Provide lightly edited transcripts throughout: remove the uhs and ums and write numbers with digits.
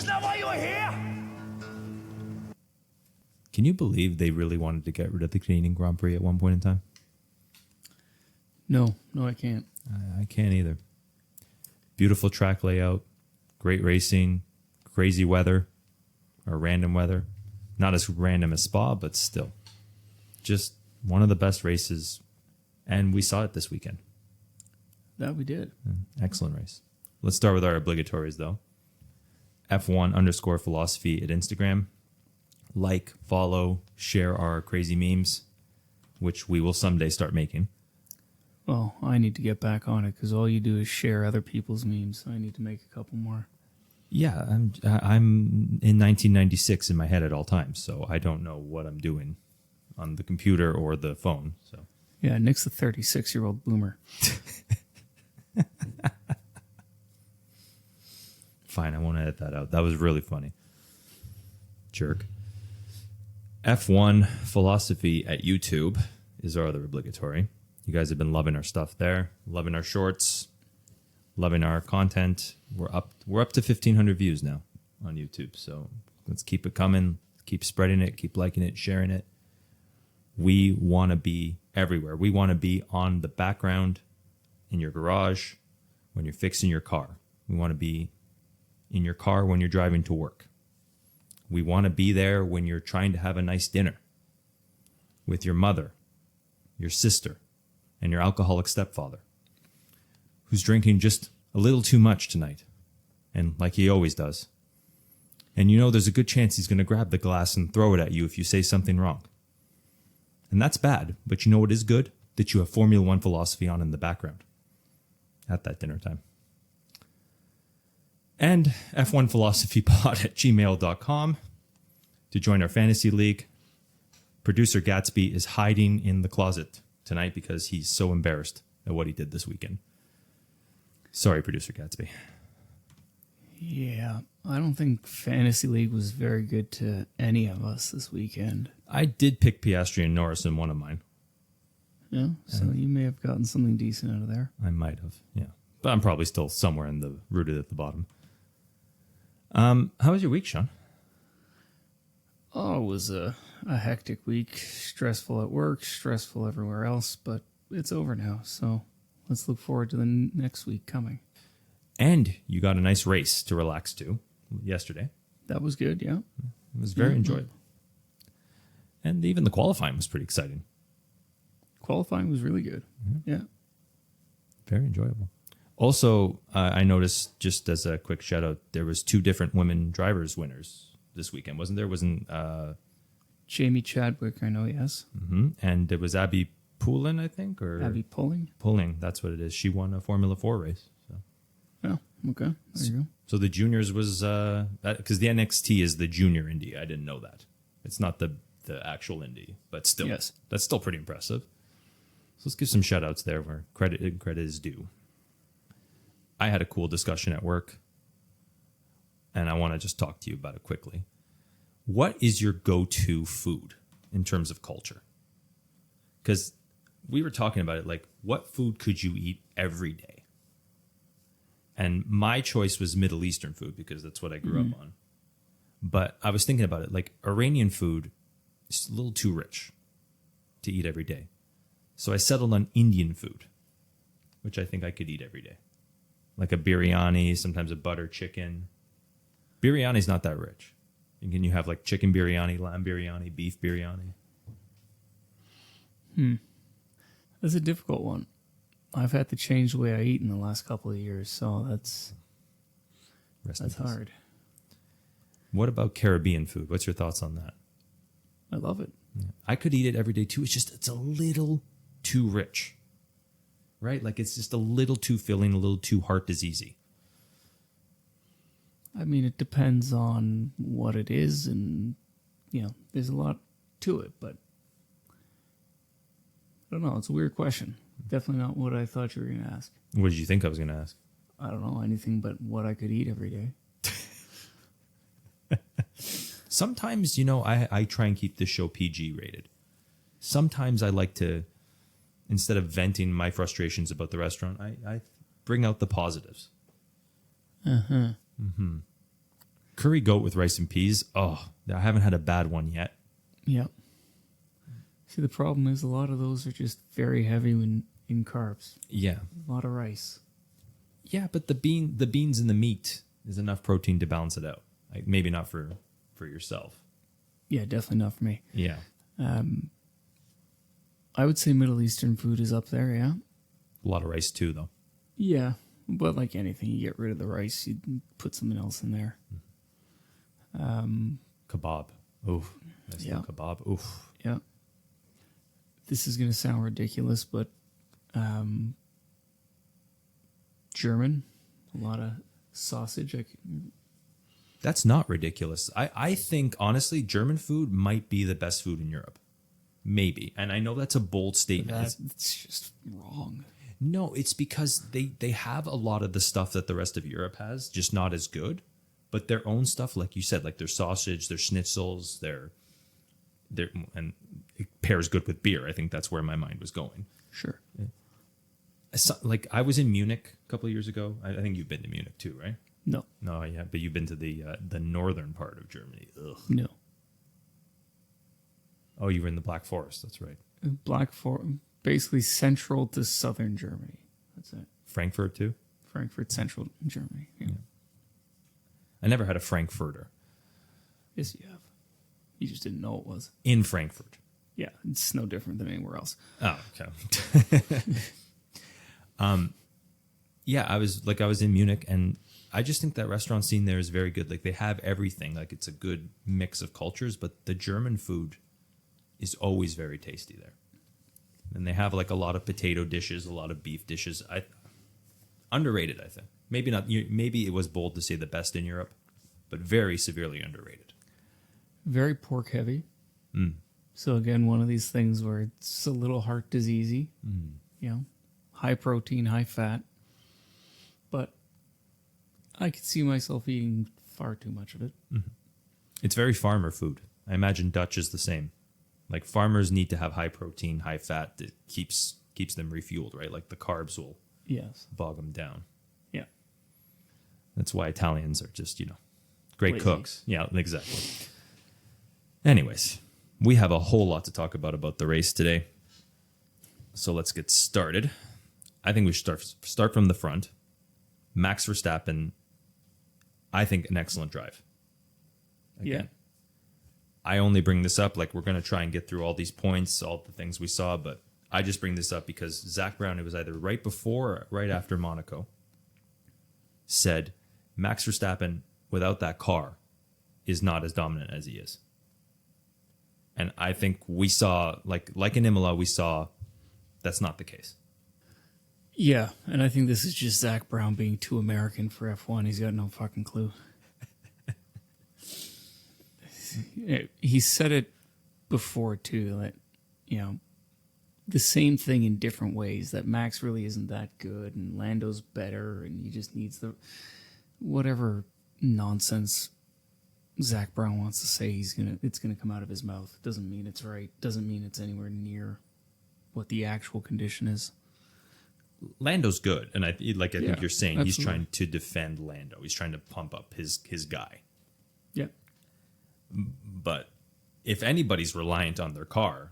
Isn't that why you were here? Can you believe they really wanted to get rid of the Canadian Grand Prix at one point in time? No, I can't. I can't either. Beautiful track layout, great racing, crazy weather, or random weather. Not as random as Spa, but still. Just one of the best races, and we saw it this weekend. That we did. Excellent race. Let's start with our obligatories, though. F1_philosophy at Instagram. Like, follow, share our crazy memes, which we will someday start making. Well, I need to get back on it because all you do is share other people's memes. I need to make a couple more. Yeah, I'm in 1996 in my head at all times, so I don't know what I'm doing on the computer or the phone. So yeah, Nick's a 36-year-old boomer. Fine, I won't edit that out. That was really funny. Jerk. F1 Philosophy at YouTube is our other obligatory. You guys have been loving our stuff there, loving our shorts, loving our content. We're up to 1,500 views now on YouTube, so let's keep it coming, keep spreading it, keep liking it, sharing it. We want to be everywhere. We want to be on the background, in your garage, when you're fixing your car. We want to be in your car when you're driving to work. We want to be there when you're trying to have a nice dinner with your mother, your sister, and your alcoholic stepfather, who's drinking just a little too much tonight, and like he always does. And you know there's a good chance he's going to grab the glass and throw it at you if you say something wrong. And that's bad, but you know what is good? That you have Formula One philosophy on in the background at that dinner time. And F1philosophypod@gmail.com to join our fantasy league. Producer Gatsby is hiding in the closet tonight because he's so embarrassed at what he did this weekend. Sorry, Producer Gatsby. Yeah, I don't think Fantasy League was very good to any of us this weekend. I did pick Piastri and Norris in one of mine. Yeah, so you may have gotten something decent out of there. I might have, yeah. But I'm probably still somewhere in the rooted at the bottom. How was your week, Sean? Oh, it was a hectic week. Stressful at work, stressful everywhere else, but it's over now, so let's look forward to the next week coming. And you got a nice race to relax to yesterday. That was good, yeah. It was very enjoyable. And even the qualifying was pretty exciting. Qualifying was really good. Yeah. Very enjoyable. Also, I noticed, just as a quick shout out, there was 2 different women drivers winners this weekend, wasn't there? Wasn't Jamie Chadwick, I know, yes. Mm-hmm. And it was Abby Poulin, I think, or Abby Pulling. Pulling, that's what it is. She won a Formula 4 race. So. Oh, okay. There you go. So the juniors was because the NXT is the junior Indy. I didn't know that. It's not the actual Indy, but still, yes, that's still pretty impressive. So let's give some shout outs there where credit is due. I had a cool discussion at work, and I want to just talk to you about it quickly. What is your go-to food in terms of culture? Because we were talking about it, like, what food could you eat every day? And my choice was Middle Eastern food because that's what I grew up on. But I was thinking about it, like, Iranian food is a little too rich to eat every day. So I settled on Indian food, which I think I could eat every day. Like a biryani, sometimes a butter chicken. Biryani's not that rich. Can you have like chicken biryani, lamb biryani, beef biryani? That's a difficult one. I've had to change the way I eat in the last couple of years, so that's hard. What about Caribbean food? What's your thoughts on that? I love it. Yeah. I could eat it every day too. It's a little too rich. Right? Like it's just a little too filling, a little too heart diseasey. I mean, it depends on what it is, and, there's a lot to it, but I don't know. It's a weird question. Definitely not what I thought you were going to ask. What did you think I was going to ask? I don't know, anything but what I could eat every day. Sometimes, I try and keep this show PG rated. Sometimes I like to, instead of venting my frustrations about the restaurant, I bring out the positives. curry goat with rice and peas. Oh, I haven't had a bad one yet. Yeah. See, the problem is a lot of those are just very heavy in carbs. Yeah. A lot of rice. Yeah, but the beans and the meat is enough protein to balance it out. Like, maybe not for yourself. Yeah, definitely not for me. Yeah. I would say Middle Eastern food is up there, yeah. A lot of rice too, though. Yeah, but like anything, you get rid of the rice, you put something else in there. Kebab. Oof. Nice little kebab. Oof. Yeah. This is going to sound ridiculous, but German, a lot of sausage. That's not ridiculous. I think, honestly, German food might be the best food in Europe. Maybe. And I know that's a bold statement. It's just wrong. No, it's because they have a lot of the stuff that the rest of Europe has, just not as good. But their own stuff, like you said, like their sausage, their schnitzels, and it pairs good with beer. I think that's where my mind was going. Sure. Like I was in Munich a couple of years ago. I think you've been to Munich too, right? No. No, yeah, but you've been to the northern part of Germany. Ugh. No. Oh, you were in the Black Forest. That's right. Black Forest, basically central to southern Germany. That's it. Frankfurt too. Frankfurt, central Germany. Yeah. I never had a Frankfurter. Yes, you have. You just didn't know it was. In Frankfurt. Yeah, it's no different than anywhere else. Oh, okay. Yeah, I was in Munich, and I just think that restaurant scene there is very good. Like they have everything. Like it's a good mix of cultures, but the German food is always very tasty there. And they have like a lot of potato dishes, a lot of beef dishes. Underrated, I think. Maybe not. Maybe it was bold to say the best in Europe, but very severely underrated. Very pork heavy. So again, one of these things where it's a little heart diseasey. You know, high protein, high fat. But I could see myself eating far too much of it. It's very farmer food. I imagine Dutch is the same. Like farmers need to have high protein, high fat that keeps them refueled, right? Like the carbs will bog them down. Yeah. That's why Italians are just, great Lazy. cooks. Yeah, exactly. Anyways, we have a whole lot to talk about the race today. So let's get started. I think we should start from the front. Max Verstappen, I think an excellent drive. Again, I only bring this up, like we're going to try and get through all these points, all the things we saw, but I just bring this up because Zach Brown, it was either right before or right after Monaco, said Max Verstappen, without that car, is not as dominant as he is. And I think we saw, like in Imola, we saw that's not the case. Yeah, and I think this is just Zach Brown being too American for F1. He's got no fucking clue. He said it before, too, that, the same thing in different ways, that Max really isn't that good and Lando's better and he just needs the whatever nonsense Zach Brown wants to say it's gonna come out of his mouth. Doesn't mean it's right. Doesn't mean it's anywhere near what the actual condition is. Lando's good, and I think you're saying absolutely. He's trying to defend Lando. He's trying to pump up his guy. Yeah. But if anybody's reliant on their car,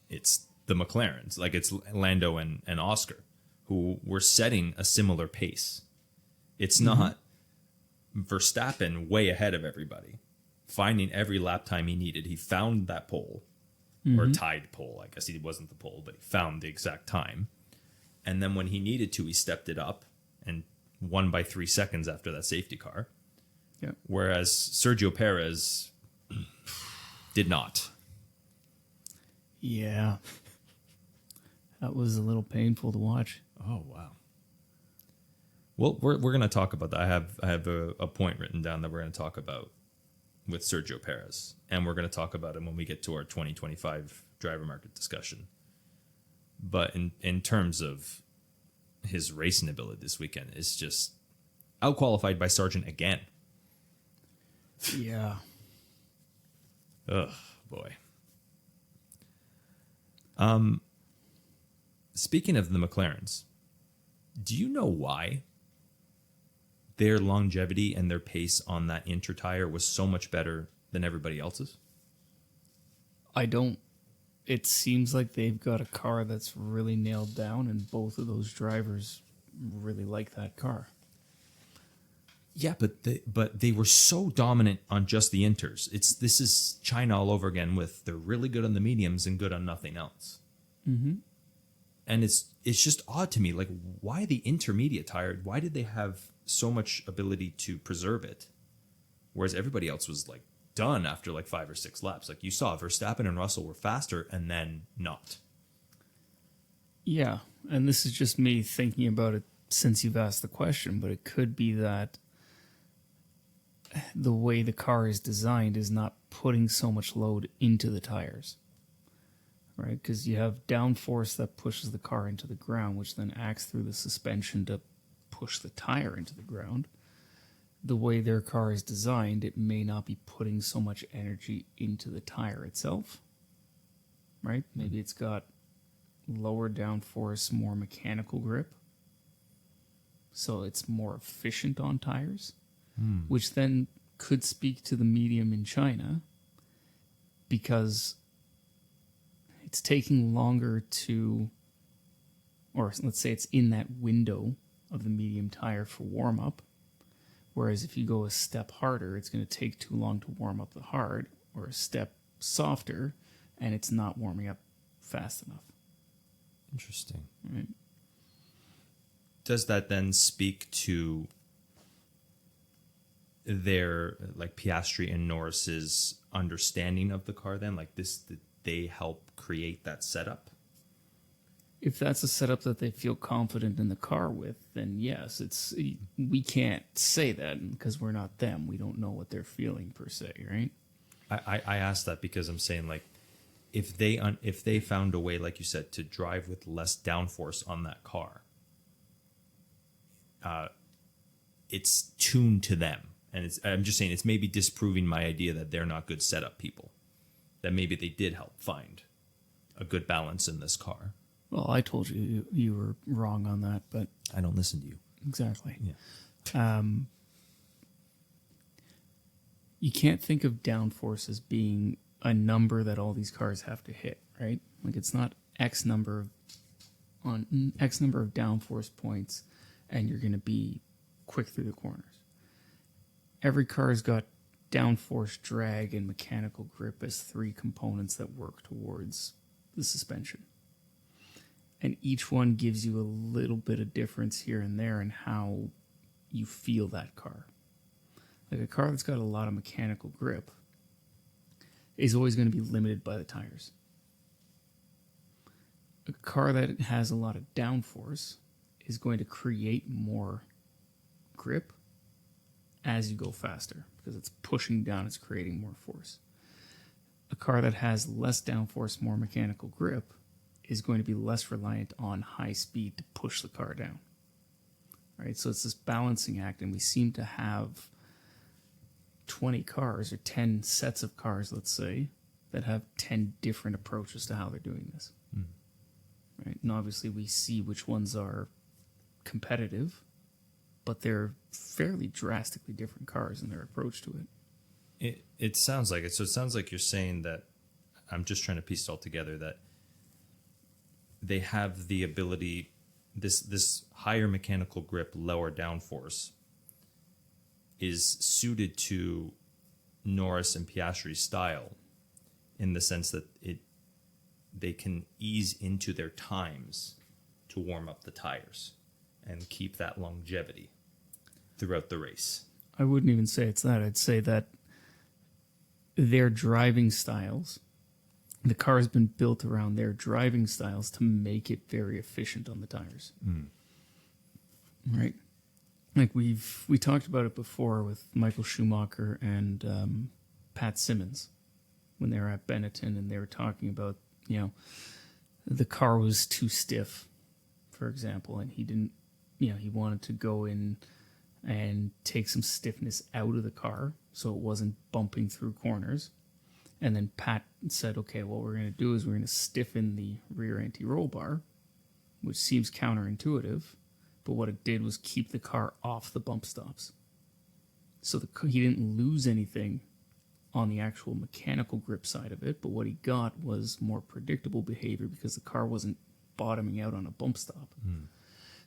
it's the McLarens. Like it's Lando and Oscar, who were setting a similar pace. It's not Verstappen way ahead of everybody, finding every lap time he needed. He found that pole, or tied pole. I guess he wasn't the pole, but he found the exact time. And then when he needed to, he stepped it up and won by 3 seconds after that safety car. Yeah. Whereas Sergio Perez did not. Yeah. That was a little painful to watch. Oh, wow. Well, we're going to talk about that. I have a point written down that we're going to talk about with Sergio Perez. And we're going to talk about him when we get to our 2025 driver market discussion. But in terms of his racing ability this weekend, it's just outqualified by Sargent again. Yeah. Ugh, boy. Speaking of the McLarens, do you know why their longevity and their pace on that inter tire was so much better than everybody else's? I don't. It seems like they've got a car that's really nailed down, and both of those drivers really like that car. Yeah, but they were so dominant on just the inters. This is China all over again with they're really good on the mediums and good on nothing else. Mm-hmm. And it's just odd to me, like, why the intermediate tire? Why did they have so much ability to preserve it, whereas everybody else was like done after like 5 or 6 laps? Like you saw, Verstappen and Russell were faster and then not. Yeah, and this is just me thinking about it since you've asked the question, but it could be that the way the car is designed is not putting so much load into the tires, right? Because you have downforce that pushes the car into the ground, which then acts through the suspension to push the tire into the ground. The way their car is designed, it may not be putting so much energy into the tire itself, right? Maybe it's got lower downforce, more mechanical grip, so it's more efficient on tires, which then could speak to the medium in China, because it's taking longer to, or let's say it's in that window of the medium tire for warm-up, whereas if you go a step harder, it's going to take too long to warm up the hard, or a step softer, and it's not warming up fast enough. Interesting. Right. Does that then speak to their, like, Piastri and Norris's understanding of the car then? Like, did they help create that setup? If that's a setup that they feel confident in the car with, then yes, we can't say that because we're not them. We don't know what they're feeling per se, right? I asked that because I'm saying, like, if they found a way, like you said, to drive with less downforce on that car, it's tuned to them. And I'm just saying it's maybe disproving my idea that they're not good setup people, that maybe they did help find a good balance in this car. Well, I told you you were wrong on that, but I don't listen to you. Exactly. Yeah. You can't think of downforce as being a number that all these cars have to hit, right? Like, it's not X number of downforce points and you're going to be quick through the corners. Every car's got downforce, drag, and mechanical grip as 3 components that work towards the suspension. And each one gives you a little bit of difference here and there in how you feel that car. Like, a car that's got a lot of mechanical grip is always going to be limited by the tires. A car that has a lot of downforce is going to create more grip as you go faster, because it's pushing down, it's creating more force. A car that has less downforce, more mechanical grip is going to be less reliant on high speed to push the car down. Right? So it's this balancing act, and we seem to have 20 cars or 10 sets of cars, let's say, that have 10 different approaches to how they're doing this. Right? And obviously we see which ones are competitive, but they're fairly drastically different cars in their approach to it. It sounds like it. So it sounds like you're saying that, I'm just trying to piece it all together, that they have the ability, this higher mechanical grip, lower downforce is suited to Norris and Piastri's style, in the sense that they can ease into their times to warm up the tires and keep that longevity throughout the race. I wouldn't even say it's that. I'd say that their driving styles, the car has been built around their driving styles to make it very efficient on the tires. Right? Like, we talked about it before with Michael Schumacher and Pat Simmons when they were at Benetton, and they were talking about, the car was too stiff, for example, and he didn't, he wanted to go in and take some stiffness out of the car so it wasn't bumping through corners. And then Pat said, okay, what we're going to do is we're going to stiffen the rear anti-roll bar, which seems counterintuitive, but what it did was keep the car off the bump stops. So he didn't lose anything on the actual mechanical grip side of it, but what he got was more predictable behavior because the car wasn't bottoming out on a bump stop.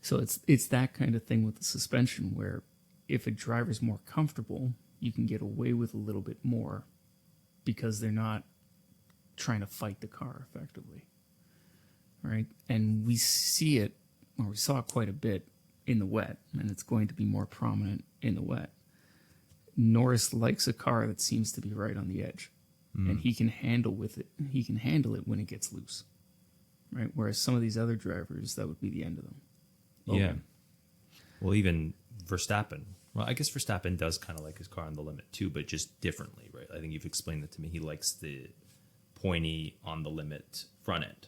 So it's that kind of thing with the suspension where if a driver's more comfortable, you can get away with a little bit more because they're not trying to fight the car effectively. Right? And we see it, or we saw it quite a bit in the wet, and it's going to be more prominent in the wet. Norris likes a car that seems to be right on the edge, and he can handle it when it gets loose, right? Whereas some of these other drivers, that would be the end of them. Yeah. Well, even Verstappen. Well, I guess Verstappen does kind of like his car on the limit too, but just differently, right? I think you've explained that to me. He likes the pointy on the limit front end.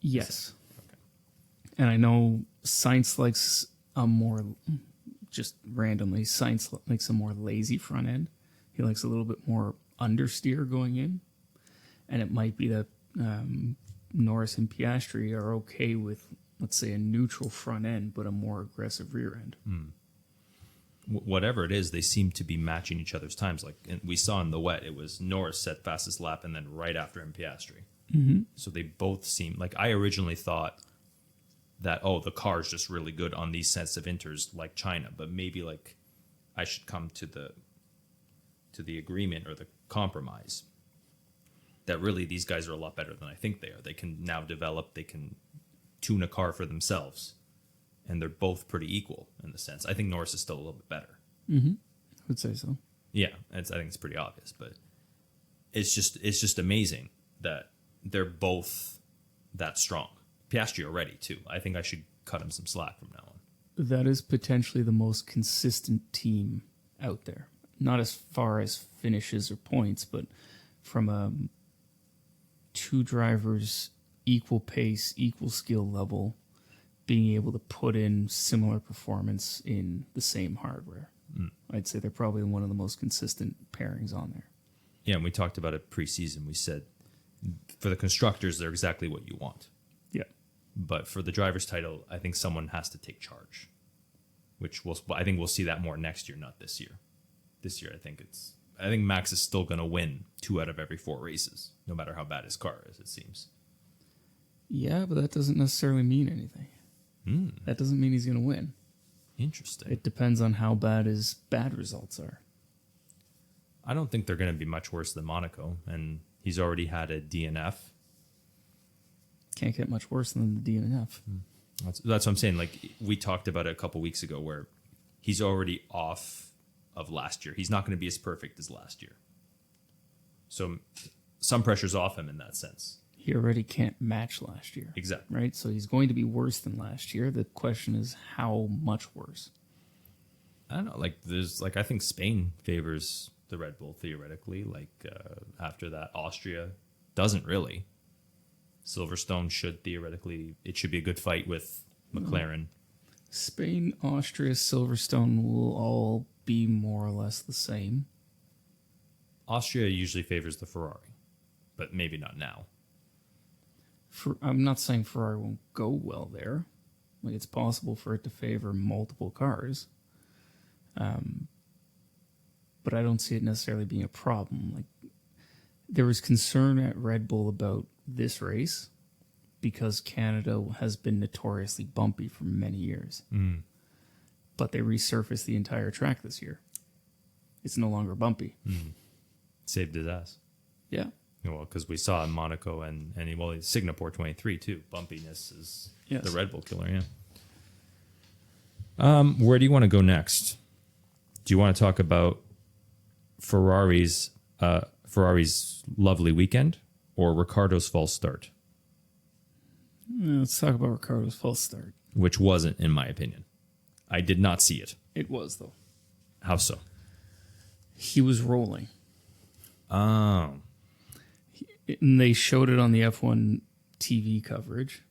Yes. Okay. And I know Sainz likes a more, just randomly, Sainz likes a more lazy front end. He likes a little bit more understeer going in. And it might be that Norris and Piastri are okay with, let's say, a neutral front end, but a more aggressive rear end. Whatever it is, they seem to be matching each other's times. Like we saw in the wet, it was Norris set fastest lap, and then right after him, Piastri. So they both seem like, I originally thought that, the car is just really good on these sets of inters like China, but maybe like I should come to the agreement or the compromise that really these guys are a lot better than I think they are. They can now develop, they can tune a car for themselves, and they're both pretty equal in the sense. I think Norris is still a little bit better. I would say so. Yeah, I think it's pretty obvious, but it's just amazing that they're both that strong. Piastri already too. I think I should cut him some slack from now on. That is potentially the most consistent team out there. Not as far as finishes or points, but from two drivers, equal pace, equal skill level, being able to put in similar performance in the same hardware. I'd say they're probably one of the most consistent pairings on there. Yeah, and we talked about it pre-season. We said for the constructors, they're exactly what you want. Yeah. But for the driver's title, I think someone has to take charge, which I think we'll see that more next year, not this year. This year, I think Max is still going to win 2 out of every 4 races, no matter how bad his car is, it seems. Yeah, but that doesn't necessarily mean anything. That doesn't mean he's going to win. Interesting. It depends on how bad his bad results are. I don't think they're going to be much worse than Monaco, and he's already had a DNF. Can't get much worse than the DNF. That's what I'm saying. Like, we talked about it a couple weeks ago where he's already off of last year. He's not going to be as perfect as last year. So some pressure's off him in that sense. He already can't match last year. Exactly. Right? So he's going to be worse than last year. The question is how much worse? I don't know. I think Spain favors the Red Bull theoretically. After that, Austria doesn't really. Silverstone should theoretically, it should be a good fight with McLaren. Spain, Austria, Silverstone will all be more or less the same. Austria usually favors the Ferrari, but maybe not now. I'm not saying Ferrari won't go well there. Like, it's possible for it to favor multiple cars. But I don't see it necessarily being a problem. Like, there was concern at Red Bull about this race because Canada has been notoriously bumpy for many years. But they resurfaced the entire track this year. It's no longer bumpy. Saved his ass. Yeah. Well, because we saw in Monaco and Singapore 23 too. Bumpiness is the Red Bull killer. Yeah. Where do you want to go next? Do you want to talk about Ferrari's lovely weekend or Ricciardo's false start? Let's talk about Ricciardo's false start. Which wasn't, in my opinion. I did not see it. It was, though. How so? He was rolling. Oh. And they showed it on the F1 TV coverage.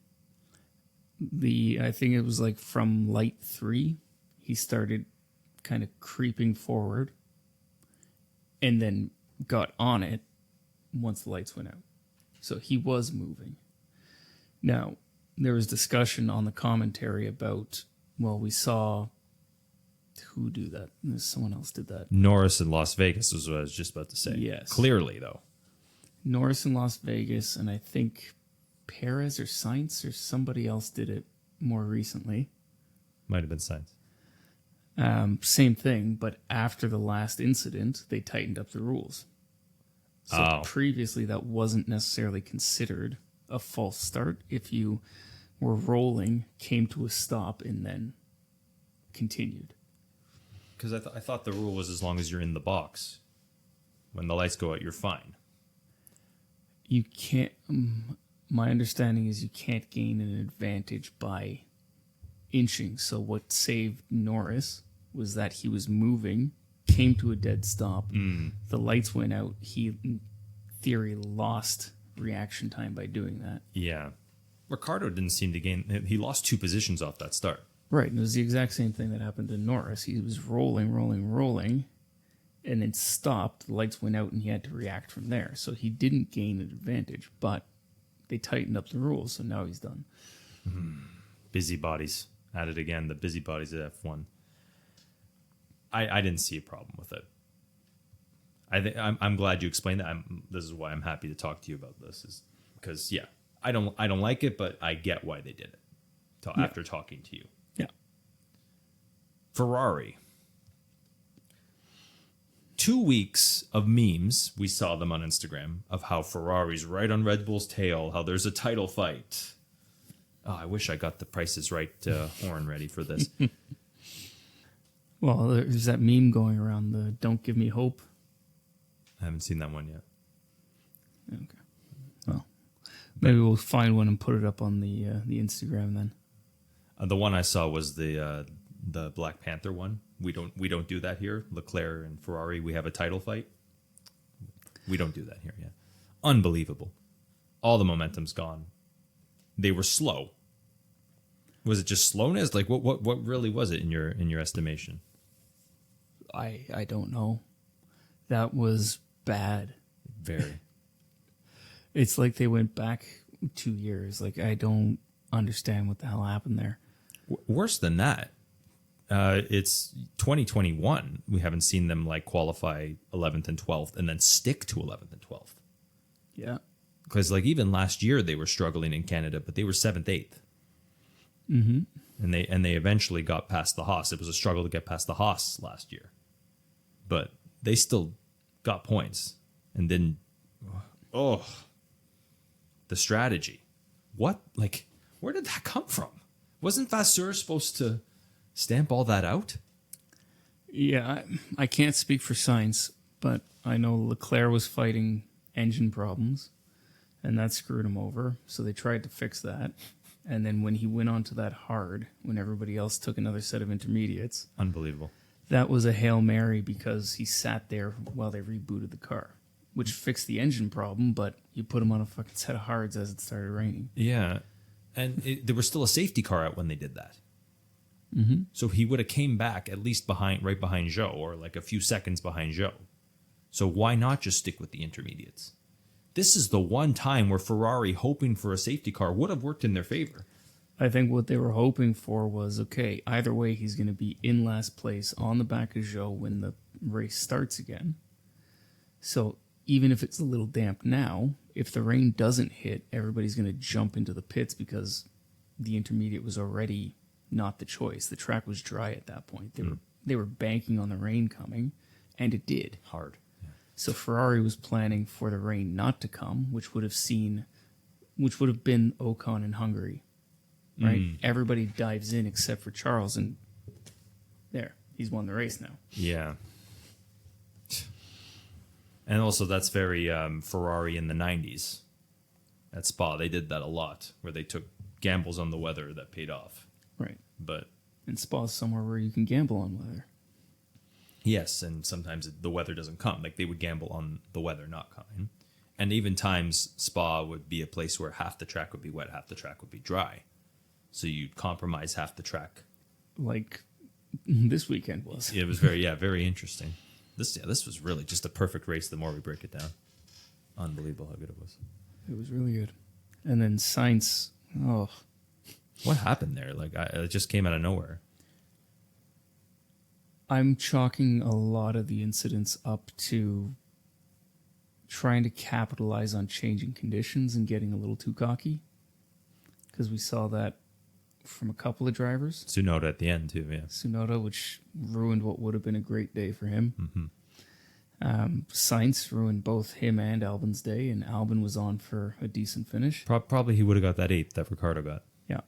I think it was like from light 3, he started kind of creeping forward and then got on it once the lights went out. So he was moving. Now, there was discussion on the commentary about Well, we saw who do that. Someone else did that. Norris in Las Vegas is what I was just about to say. Yes. Clearly, though. Norris in Las Vegas, and I think Perez or Sainz or somebody else did it more recently. Might have been Sainz. Same thing, but after the last incident, they tightened up the rules. So previously, that wasn't necessarily considered a false start if you were rolling, came to a stop, and then continued. Because I thought the rule was as long as you're in the box. When the lights go out, you're fine. You can't... my understanding is you can't gain an advantage by inching. So what saved Norris was that he was moving, came to a dead stop. The lights went out. He, in theory, lost reaction time by doing that. Yeah. Ricardo didn't seem to gain... He lost 2 positions off that start. Right, and it was the exact same thing that happened to Norris. He was rolling, and then stopped. The lights went out, and he had to react from there. So he didn't gain an advantage, but they tightened up the rules, so now he's done. Busybodies. At it again, the busybodies at F1. I didn't see a problem with it. I'm glad you explained that. This is why I'm happy to talk to you about this, is because I don't like it, but I get why they did it. After talking to you. Yeah. Ferrari. 2 weeks of memes, we saw them on Instagram, of how Ferrari's right on Red Bull's tail, how there's a title fight. Oh, I wish I got the Price is Right horn ready for this. Well, there's that meme going around, the "Don't Give Me Hope." I haven't seen that one yet. Okay. Well, maybe we'll find one and put it up on the Instagram then. The one I saw was the Black Panther one. We don't do that here. Leclerc and Ferrari, we have a title fight. We don't do that here yet. Unbelievable. All the momentum's gone. They were slow. Was it just slowness? Like what really was it in your estimation? I don't know. That was bad. Very. It's like they went back 2 years. Like, I don't understand what the hell happened there. Worse than that, it's 2021. We haven't seen them like qualify 11th and 12th and then stick to 11th and 12th. Yeah. Because like even last year they were struggling in Canada, but they were 7th, 8th. Mm-hmm. And they eventually got past the Haas. It was a struggle to get past the Haas last year. But they still got points and didn't. Oh, the strategy. What? Like, where did that come from? Wasn't Vasseur supposed to stamp all that out? Yeah, I can't speak for Sainz, but I know Leclerc was fighting engine problems, and that screwed him over. So they tried to fix that. And then when he went onto that hard, when everybody else took another set of intermediates, Unbelievable. that was a Hail Mary because he sat there while they rebooted the car, which fixed the engine problem, but you put him on a fucking set of hards as it started raining. Yeah. And there was still a safety car out when they did that. Mm-hmm. So he would have came back at least right behind Zhou, or like a few seconds behind Zhou. So why not just stick with the intermediates? This is the one time where Ferrari, hoping for a safety car, would have worked in their favor. I think what they were hoping for was, okay, either way, he's going to be in last place on the back of Zhou when the race starts again. So even if it's a little damp now, if the rain doesn't hit, everybody's going to jump into the pits because the intermediate was already not the choice. The track was dry at that point. They were banking on the rain coming, and it did. Hard. Yeah. So Ferrari was planning for the rain not to come, which would have been Ocon in Hungary. Right? Everybody dives in except for Charles, and there, he's won the race now. Yeah. And also, that's very Ferrari in the 90s. At Spa, they did that a lot, where they took gambles on the weather that paid off. Right. But and Spa's somewhere where you can gamble on weather. Yes, and sometimes the weather doesn't come. Like, they would gamble on the weather not coming. And even times, Spa would be a place where half the track would be wet, half the track would be dry. So you'd compromise half the track. Like this weekend was. It was very interesting. This was really just a perfect race the more we break it down. Unbelievable how good it was. It was really good. And then Sainz, what happened there? Like, it just came out of nowhere. I'm chalking a lot of the incidents up to trying to capitalize on changing conditions and getting a little too cocky. Because we saw that from a couple of drivers. Tsunoda at the end, too, yeah. Tsunoda, which ruined what would have been a great day for him. Mm-hmm. Sainz ruined both him and Albon's day, and Albon was on for a decent finish. Probably he would have got that 8th that Ricardo got. Yeah.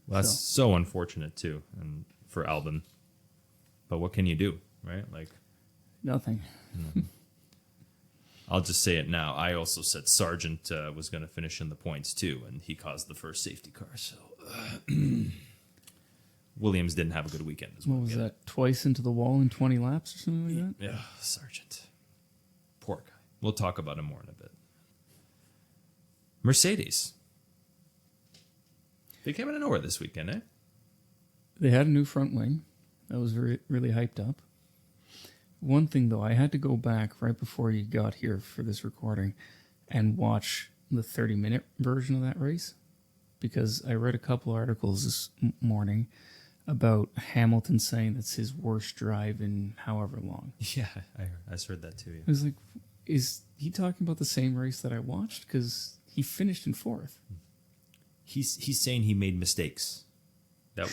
Well, that's so unfortunate, too, and for Albon. But what can you do, right? Like, nothing. I'll just say it now. I also said Sargent was going to finish in the points too, and he caused the first safety car. So Williams didn't have a good weekend as well. What was that? Twice into the wall in 20 laps or something like that? Yeah, Sargent. Poor guy. We'll talk about him more in a bit. Mercedes. They came out of nowhere this weekend, eh? They had a new front wing. That was really hyped up. One thing, though, I had to go back right before you got here for this recording and watch the 30-minute version of that race, because I read a couple articles this morning about Hamilton saying that's his worst drive in however long. Yeah, I heard that too. Yeah. I was like, is he talking about the same race that I watched? Because he finished in 4th. He's saying he made mistakes that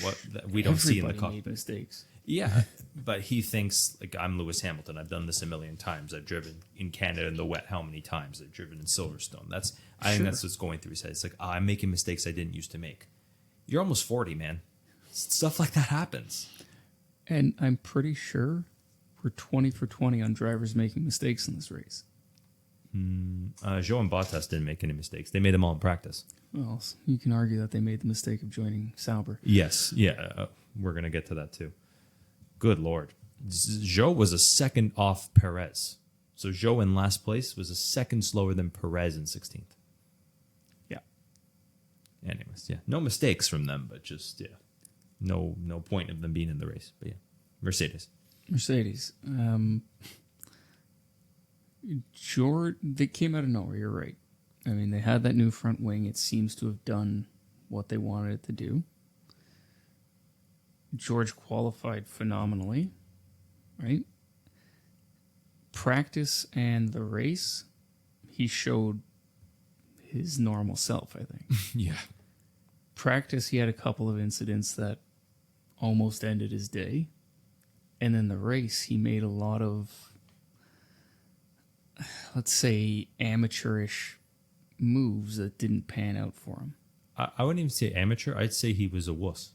we don't see in the cockpit. Made mistakes. Yeah, but he thinks, like, I'm Lewis Hamilton. I've done this a million times. I've driven in Canada in the wet how many times? I've driven in Silverstone. I think that's what's going through his head. It's like, I'm making mistakes I didn't used to make. You're almost 40, man. Stuff like that happens. And I'm pretty sure we're 20 for 20 on drivers making mistakes in this race. Joe and Bottas didn't make any mistakes. They made them all in practice. Well, you can argue that they made the mistake of joining Sauber. Yes, yeah. We're going to get to that too. Good Lord. Joe was a second off Perez. So Joe in last place was a second slower than Perez in 16th. Yeah. Anyways, yeah. No mistakes from them, but just, yeah. No point of them being in the race. But yeah. Mercedes. They came out of nowhere, you're right. I mean, they had that new front wing. It seems to have done what they wanted it to do. George qualified phenomenally, right? Practice and the race, he showed his normal self, I think. Yeah. Practice, he had a couple of incidents that almost ended his day. And then the race, he made a lot of, let's say, amateurish moves that didn't pan out for him. I wouldn't even say amateur. I'd say he was a wuss.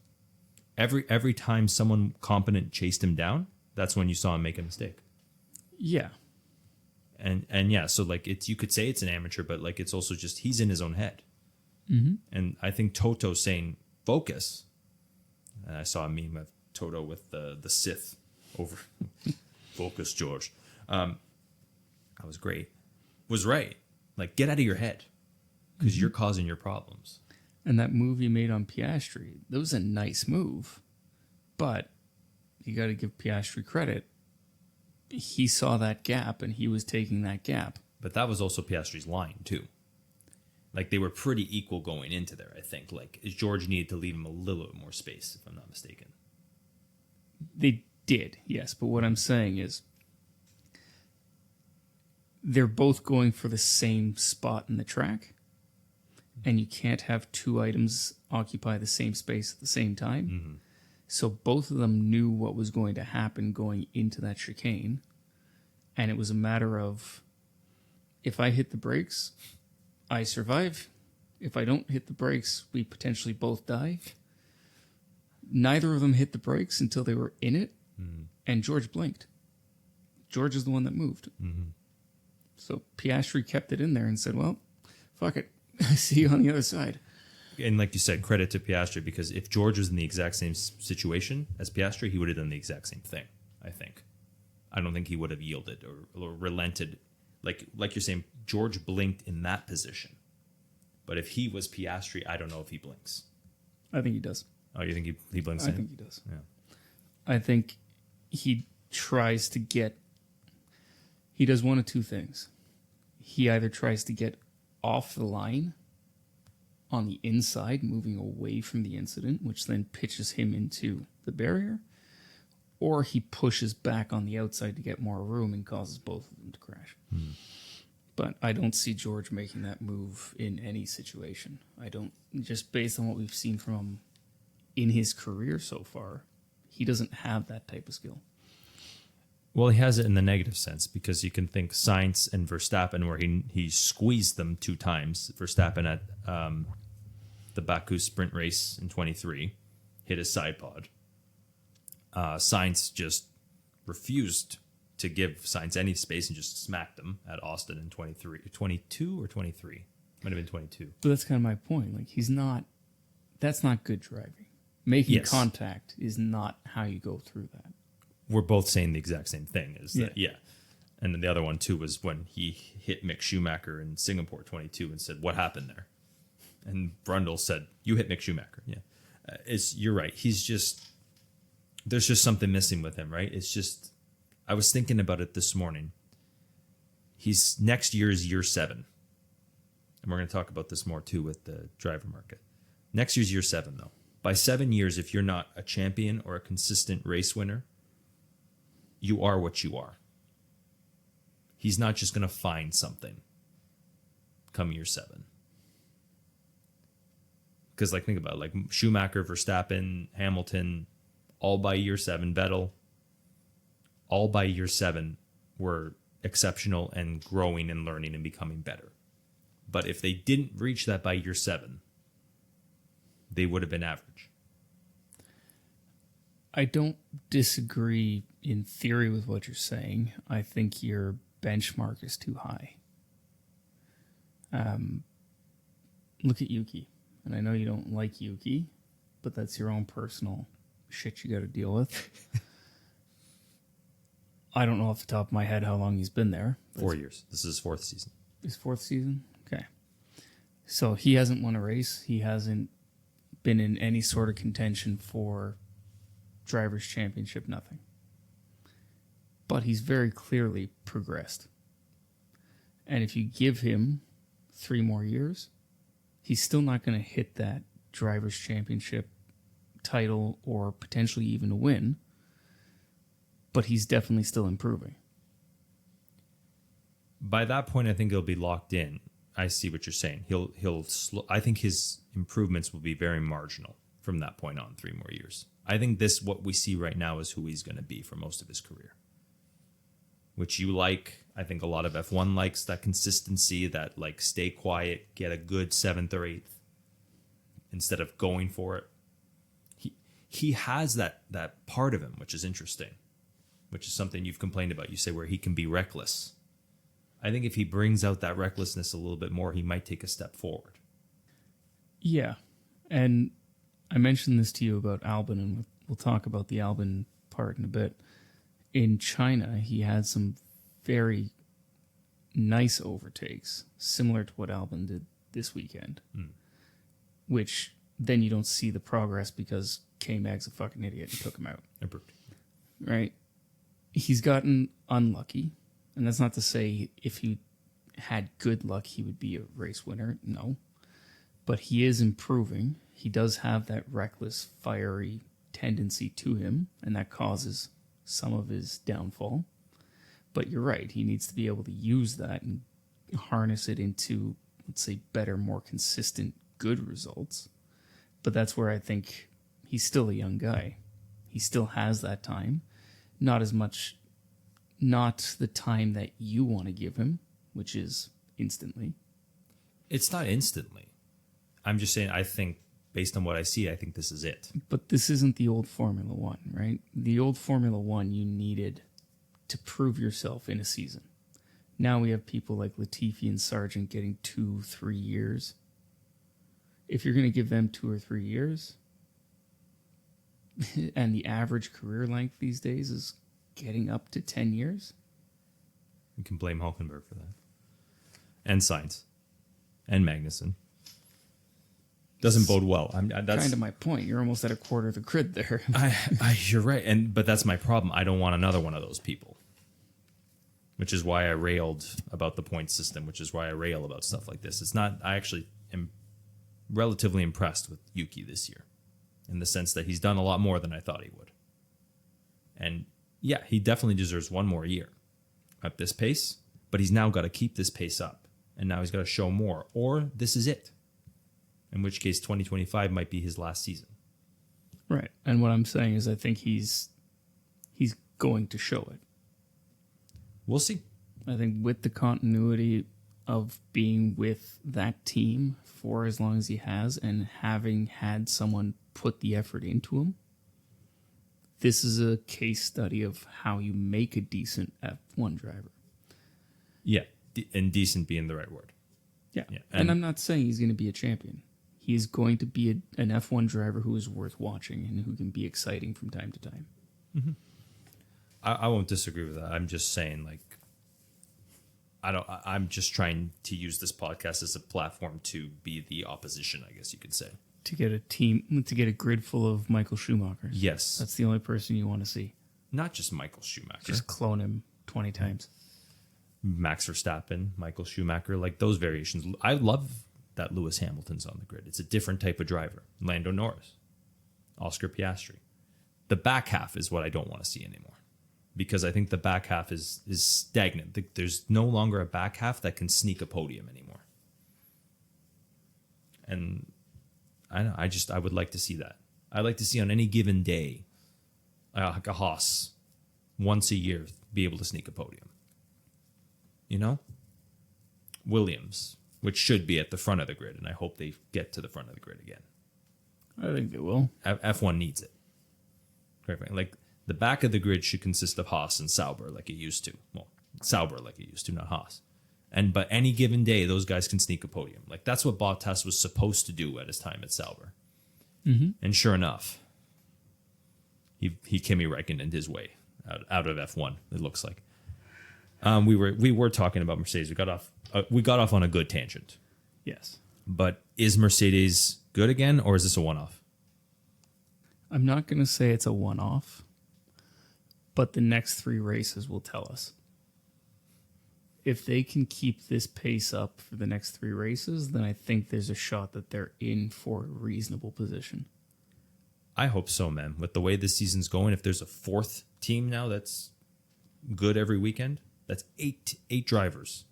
Every time someone competent chased him down, that's when you saw him make a mistake. Yeah. And yeah, so like you could say it's an amateur, but like it's also just he's in his own head. Mm-hmm. And I think Toto saying focus. And I saw a meme of Toto with the Sith over focus, George. That was great. Was right. Like, get out of your head because you're causing your problems. And that move he made on Piastri, that was a nice move. But you got to give Piastri credit. He saw that gap and he was taking that gap. But that was also Piastri's line, too. Like, they were pretty equal going into there, I think. Like, George needed to leave him a little bit more space, if I'm not mistaken. They did, yes. But what I'm saying is they're both going for the same spot in the track. And you can't have two items occupy the same space at the same time. Mm-hmm. So both of them knew what was going to happen going into that chicane. And it was a matter of, if I hit the brakes, I survive. If I don't hit the brakes, we potentially both die. Neither of them hit the brakes until they were in it. Mm-hmm. And George blinked. George is the one that moved. Mm-hmm. So Piastri kept it in there and said, well, fuck it. I see you on the other side. And like you said, credit to Piastri, because if George was in the exact same situation as Piastri, he would have done the exact same thing, I think. I don't think he would have yielded or relented. Like you're saying, George blinked in that position. But if he was Piastri, I don't know if he blinks. I think he does. Oh, you think he blinks? I think he does. Yeah. I think he tries to get... He does one of two things. He either tries to get off the line on the inside, moving away from the incident, which then pitches him into the barrier, or he pushes back on the outside to get more room and causes both of them to crash. But I don't see George making that move in any situation. I don't, just based on what we've seen from him in his career so far, he doesn't have that type of skill. Well, he has it in the negative sense because you can think Sainz and Verstappen where he squeezed them 2 times. Verstappen at the Baku sprint race in 23 hit his side pod. Sainz just refused to give Sainz any space and just smacked him at Austin in 22 or 23. Might have been 22. But that's kind of my point. Like, that's not good driving. Making contact is not how you go through that. We're both saying the exact same thing. And then the other one, too, was when he hit Mick Schumacher in Singapore 22 and said, what happened there? And Brundle said, you hit Mick Schumacher. Yeah. You're right. There's just something missing with him, right? It's just, I was thinking about it this morning. Next year is year 7. And we're going to talk about this more, too, with the driver market. Next year's year 7, though. By 7 years, if you're not a champion or a consistent race winner, you are what you are. He's not just going to find something come year 7. Because, think about it. Like Schumacher, Verstappen, Hamilton, all by year 7, Vettel, all by year 7 were exceptional and growing and learning and becoming better. But if they didn't reach that by year 7, they would have been average. I don't disagree in theory with what you're saying. I think your benchmark is too high. Look at Yuki. And I know you don't like Yuki, but that's your own personal shit you got to deal with. I don't know off the top of my head how long he's been there. 4 years. This is his 4th season. His 4th season? Okay. So he hasn't won a race. He hasn't been in any sort of contention for Drivers' Championship, nothing. But he's very clearly progressed. And if you give him 3 more years, he's still not going to hit that Drivers' Championship title or potentially even a win. But he's definitely still improving. By that point, I think he'll be locked in. I see what you're saying. I think his improvements will be very marginal from that point on, 3 more years. I think what we see right now is who he's going to be for most of his career. Which you like. I think a lot of F1 likes that consistency, that stay quiet, get a good 7th or 8th instead of going for it. He has that part of him, which is interesting, which is something you've complained about. You say where he can be reckless. I think if he brings out that recklessness a little bit more, he might take a step forward. Yeah. And I mentioned this to you about Albon, and we'll talk about the Albon part in a bit. In China, he had some very nice overtakes, similar to what Albon did this weekend, which then you don't see the progress because K-Mag's a fucking idiot and took him out. Improved. Right? He's gotten unlucky, and that's not to say if he had good luck, he would be a race winner. No. But he is improving. He does have that reckless, fiery tendency to him, and that causes some of his downfall. But you're right. He needs to be able to use that and harness it into, let's say, better, more consistent, good results. But that's where I think he's still a young guy. He still has that time. Not as much, not the time that you want to give him, which is instantly. It's not instantly. I'm just saying, I think, based on what I see, I think this is it. But this isn't the old Formula One, right? The old Formula One, you needed to prove yourself in a season. Now we have people like Latifi and Sargent getting 2-3 years. If you're going to give them 2 or 3 years, and the average career length these days is getting up to 10 years. You can blame Hulkenberg for that. And Sainz. And Magnussen. Doesn't bode well. That's kind of my point. You're almost at a quarter of the grid there. You're right. But that's my problem. I don't want another one of those people. Which is why I railed about the point system, which is why I rail about stuff like this. It's not, I actually am relatively impressed with Yuki this year, in the sense that he's done a lot more than I thought he would. And yeah, he definitely deserves one more year at this pace, but he's now got to keep this pace up. And now he's got to show more, or this is it. In which case, 2025 might be his last season. Right. And what I'm saying is I think he's going to show it. We'll see. I think with the continuity of being with that team for as long as he has and having had someone put the effort into him, this is a case study of how you make a decent F1 driver. Yeah, and decent being the right word. Yeah. Yeah. And I'm not saying he's going to be a champion. He's going to be an F1 driver who is worth watching and who can be exciting from time to time. Mm-hmm. I won't disagree with that. I'm just saying, like, I'm just trying to use this podcast as a platform to be the opposition, I guess you could say. To get a grid full of Michael Schumachers. Yes. That's the only person you want to see. Not just Michael Schumacher. Just clone him 20 times. Max Verstappen, Michael Schumacher, like those variations. I love that Lewis Hamilton's on the grid. It's a different type of driver. Lando Norris, Oscar Piastri. The back half is what I don't want to see anymore, because I think the back half is stagnant. There's no longer a back half that can sneak a podium anymore. And I would like to see that. I'd like to see on any given day, like a Haas, once a year, be able to sneak a podium. You know? Williams, which should be at the front of the grid, and I hope they get to the front of the grid again. I think they will. F1 needs it. Like, the back of the grid should consist of Haas and Sauber like it used to. Well, Sauber like it used to, not Haas. But any given day, those guys can sneak a podium. Like, that's what Bottas was supposed to do at his time at Sauber. Mm-hmm. And sure enough, he Kimi Räikkönen his way out of F1, it looks like. We were talking about Mercedes. We got off on a good tangent. Yes. But is Mercedes good again, or is this a one-off? I'm not going to say it's a one-off, but the next 3 races will tell us. If they can keep this pace up for the next 3 races, then I think there's a shot that they're in for a reasonable position. I hope so, man. With the way this season's going, if there's a 4th team now that's good every weekend, that's 8 drivers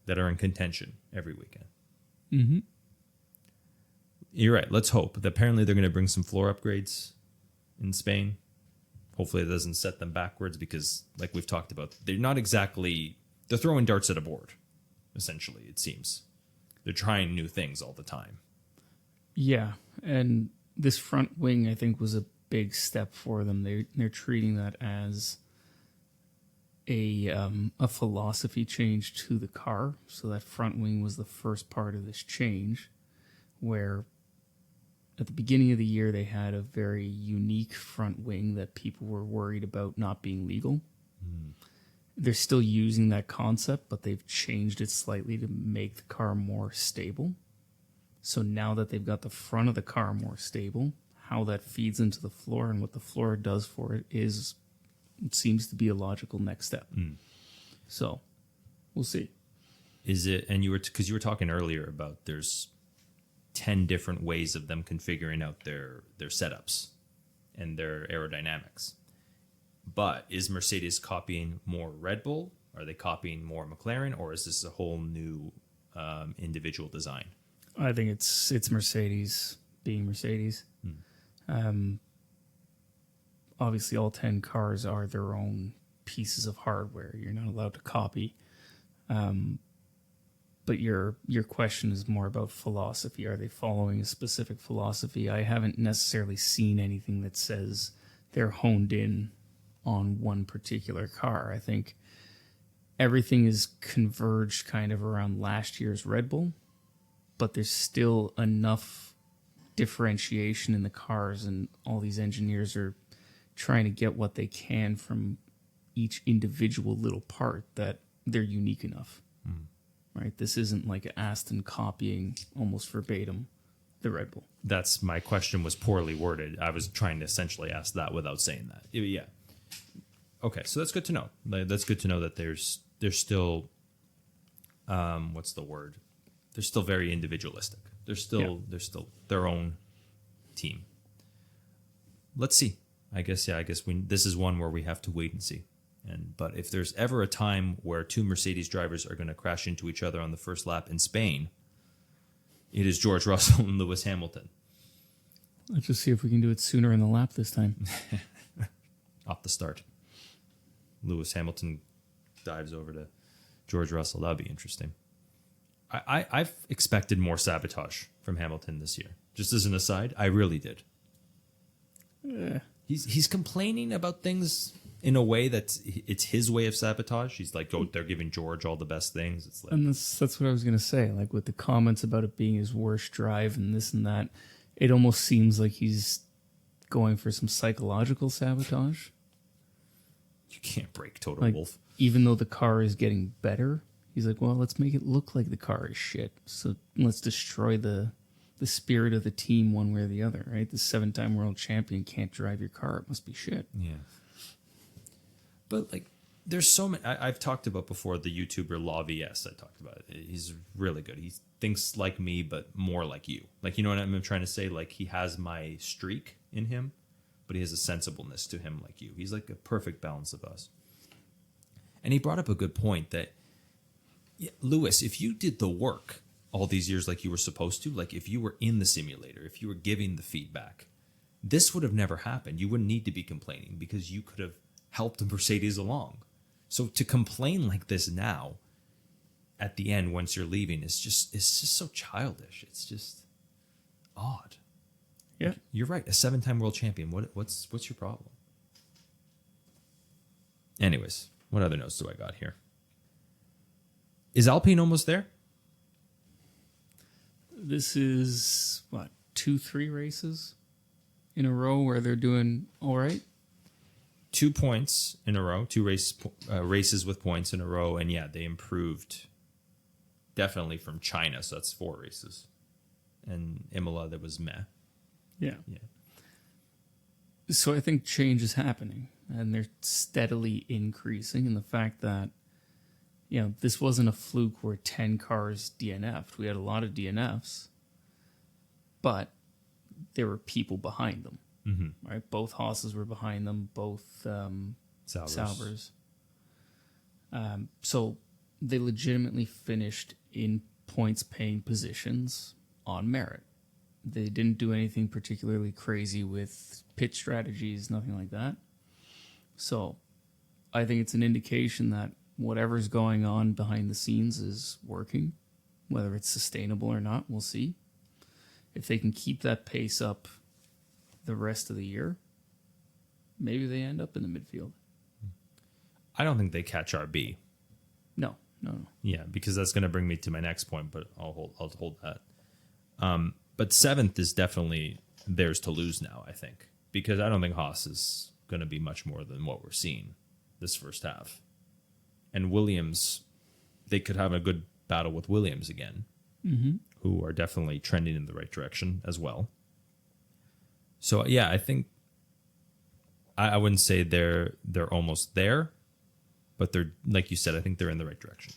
that are in contention every weekend. Mm-hmm. You're right. Let's hope. Apparently, they're going to bring some floor upgrades in Spain. Hopefully, it doesn't set them backwards because, like we've talked about, they're not exactly... They're throwing darts at a board, essentially, it seems. They're trying new things all the time. Yeah, and this front wing, I think, was a big step for them. They're treating that as a philosophy change to the car. So that front wing was the first part of this change, where at the beginning of the year they had a very unique front wing that people were worried about not being legal. They're still using that concept, but they've changed it slightly to make the car more stable. So now that they've got the front of the car more stable, how that feeds into the floor and what the floor does for it seems to be a logical next step. So we'll see. Is it, and because you were talking earlier about there's 10 different ways of them configuring out their setups and their aerodynamics. But is Mercedes copying more Red Bull? Are they copying more McLaren? Or is this a whole new individual design? I think it's Mercedes being Mercedes. Obviously, all 10 cars are their own pieces of hardware. You're not allowed to copy. But your question is more about philosophy. Are they following a specific philosophy? I haven't necessarily seen anything that says they're honed in on one particular car. I think everything is converged kind of around last year's Red Bull, but there's still enough differentiation in the cars, and all these engineers are trying to get what they can from each individual little part that they're unique enough. Right? This isn't like Aston copying almost verbatim the Red Bull. That's my question was poorly worded. I was trying to essentially ask that without saying that. Yeah. Okay, so that's good to know. That's good to know that there's still, what's the word? They're still very individualistic. They're still their own team. Let's see. I guess this is one where we have to wait and see. But if there's ever a time where two Mercedes drivers are going to crash into each other on the first lap in Spain, it is George Russell and Lewis Hamilton. Let's just see if we can do it sooner in the lap this time. Off the start. Lewis Hamilton dives over to George Russell. That would be interesting. I've expected more sabotage from Hamilton this year. Just as an aside, I really did. He's complaining about things in a way that it's his way of sabotage. He's like, oh, they're giving George all the best things. It's like, and that's what I was going to say. Like with the comments about it being his worst drive and this and that, it almost seems like he's going for some psychological sabotage. You can't break Toto Like, Wolff. even though the car is getting better, he's like, well, let's make it look like the car is shit. So let's destroy the spirit of the team one way or the other, right? The 7-time world champion can't drive your car. It must be shit. Yeah. But like, there's so many. I've talked about before the YouTuber Law VS. I talked about it. He's really good. He thinks like me, but more like you. Like, you know what I'm trying to say? Like, he has my streak in him, but he has a sensibleness to him like you. He's like a perfect balance of us. And he brought up a good point that, yeah, Lewis, if you did the work all these years like you were supposed to, like if you were in the simulator, if you were giving the feedback, this would have never happened. You wouldn't need to be complaining because you could have helped the Mercedes along. So to complain like this now, at the end, once you're leaving, it's just so childish. It's just odd. Yeah. You're right. A 7-time world champion. What's your problem? Anyways, what other notes do I got here? Is Alpine almost there? This is, 2-3 races in a row where they're doing all right? 2 points in a row, races with points in a row, and yeah, they improved definitely from China, so that's 4 races. And Imola, that was meh. Yeah. Yeah. So I think change is happening, and they're steadily increasing. And the fact that, this wasn't a fluke where 10 cars DNF'd. We had a lot of DNFs, but there were people behind them. Mm-hmm. Right? Both Haas's were behind them, both Saubers. So they legitimately finished in points-paying positions on merit. They didn't do anything particularly crazy with pit strategies, nothing like that. So I think it's an indication that whatever's going on behind the scenes is working. Whether it's sustainable or not, we'll see. If they can keep that pace up the rest of the year, maybe they end up in the midfield. I don't think they catch RB. No. Yeah, because that's going to bring me to my next point, but I'll hold that. But 7th is definitely theirs to lose now, I think, because I don't think Haas is going to be much more than what we're seeing this first half. And Williams, they could have a good battle with Williams again, who are definitely trending in the right direction as well. So yeah, I think I wouldn't say they're almost there, but they're, like you said, I think they're in the right direction.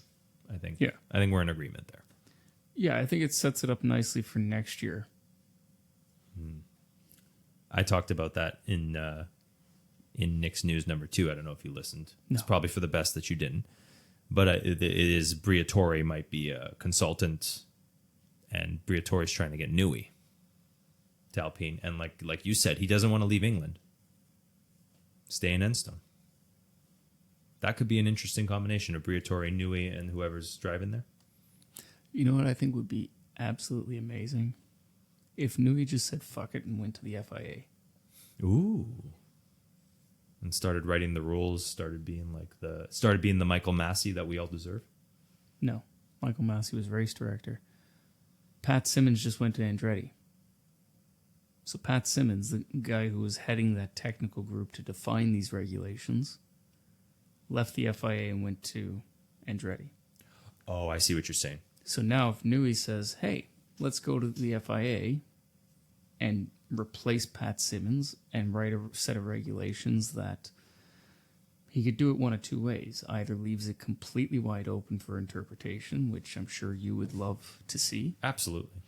I think we're in agreement there. Yeah, I think it sets it up nicely for next year. I talked about that in Nick's News number 2. I don't know if you listened. No. It's probably for the best that you didn't. But it is Briatore might be a consultant, and Briatore's trying to get Newey to Alpine. And like you said, he doesn't want to leave England. Stay in Enstone. That could be an interesting combination of Briatore, Newey, and whoever's driving there. You know what I think would be absolutely amazing? If Newey just said fuck it and went to the FIA. Ooh. And started writing the rules, started being the Michael Massey that we all deserve. No. Michael Massey was race director. Pat Simmons just went to Andretti. So Pat Simmons, the guy who was heading that technical group to define these regulations, left the FIA and went to Andretti. Oh, I see what you're saying. So now if Newey says, hey, let's go to the FIA and replace Pat Simmons and write a set of regulations that he could do it one of two ways. Either leaves it completely wide open for interpretation, which I'm sure you would love to see. Absolutely.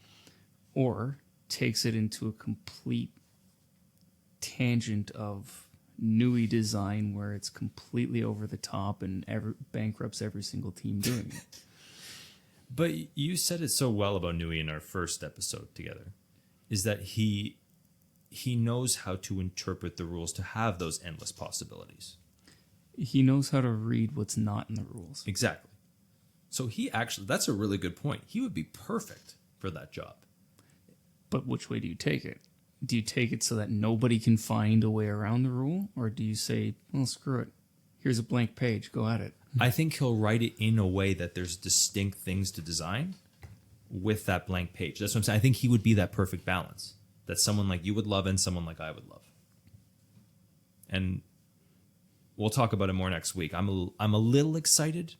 Or takes it into a complete tangent of Nui design where it's completely over the top and bankrupts every single team doing it. But you said it so well about Nui in our first episode together, is that he knows how to interpret the rules to have those endless possibilities. He knows how to read what's not in the rules. Exactly. So that's a really good point. He would be perfect for that job. But which way do you take it? Do you take it so that nobody can find a way around the rule? Or do you say, well, screw it. Here's a blank page. Go at it. I think he'll write it in a way that there's distinct things to design with that blank page. That's what I'm saying. I think he would be that perfect balance that someone like you would love and someone like I would love. And we'll talk about it more next week. I'm a little excited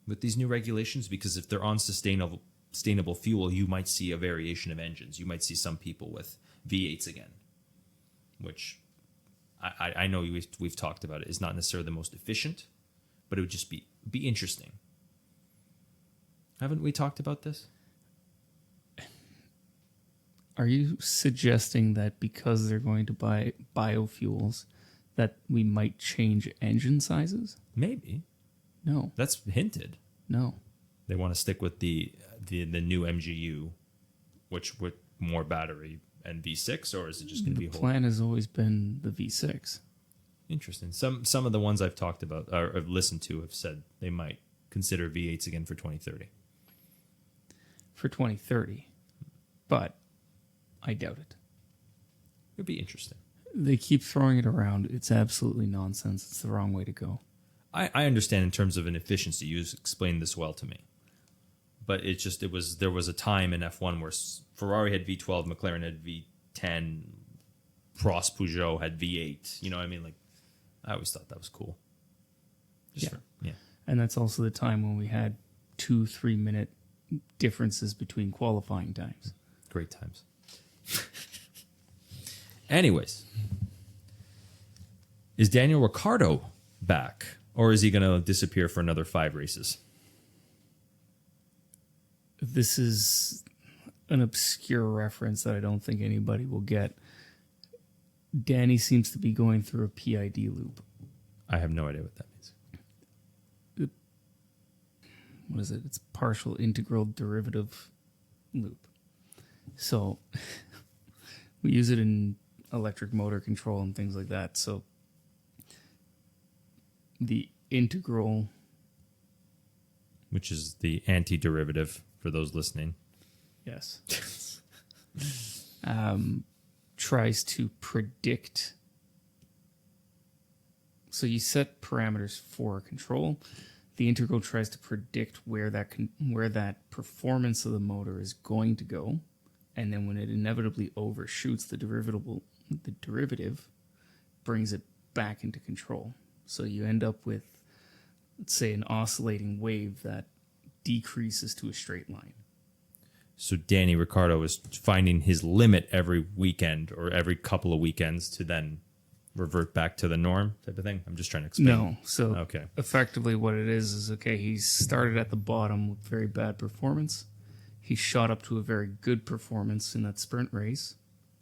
with these new regulations because if they're on sustainable fuel, you might see a variation of engines. You might see some people with V8s again, which I know we've talked about it, is not necessarily the most efficient, but it would just be interesting. Haven't we talked about this? Are you suggesting that because they're going to buy biofuels that we might change engine sizes? Maybe. No. That's hinted. No. They want to stick with the new MGU, which with more battery and V6, or is it just going to be the plan has always been the V6. Interesting. Some of the ones I've talked about or I've listened to have said they might consider V8s again for 2030. For 2030. But I doubt it. It would be interesting. They keep throwing it around. It's absolutely nonsense. It's the wrong way to go. I understand in terms of an efficiency. You explained this well to me. But there was a time in F1 where Ferrari had V12, McLaren had V10, Prost Peugeot had V8. You know what I mean? Like, I always thought that was cool. Yeah. And that's also the time when we had 2-3 minute differences between qualifying times. Great times. Anyways, is Daniel Ricciardo back, or is he going to disappear for another 5 races? This is an obscure reference that I don't think anybody will get. Danny seems to be going through a PID loop. I have no idea what that means. What is it? It's partial integral derivative loop. So we use it in electric motor control and things like that. So the integral, which is the antiderivative for those listening. Yes. Tries to predict. So you set parameters for control. The integral tries to predict where that performance of the motor is going to go, and then when it inevitably overshoots the derivative brings it back into control. So you end up with, let's say, an oscillating wave that decreases to a straight line. So Danny Ricciardo is finding his limit every weekend or every couple of weekends to then revert back to the norm type of thing? I'm just trying to explain. No. So okay. Effectively what it is okay, he started at the bottom with very bad performance. He shot up to a very good performance in that sprint race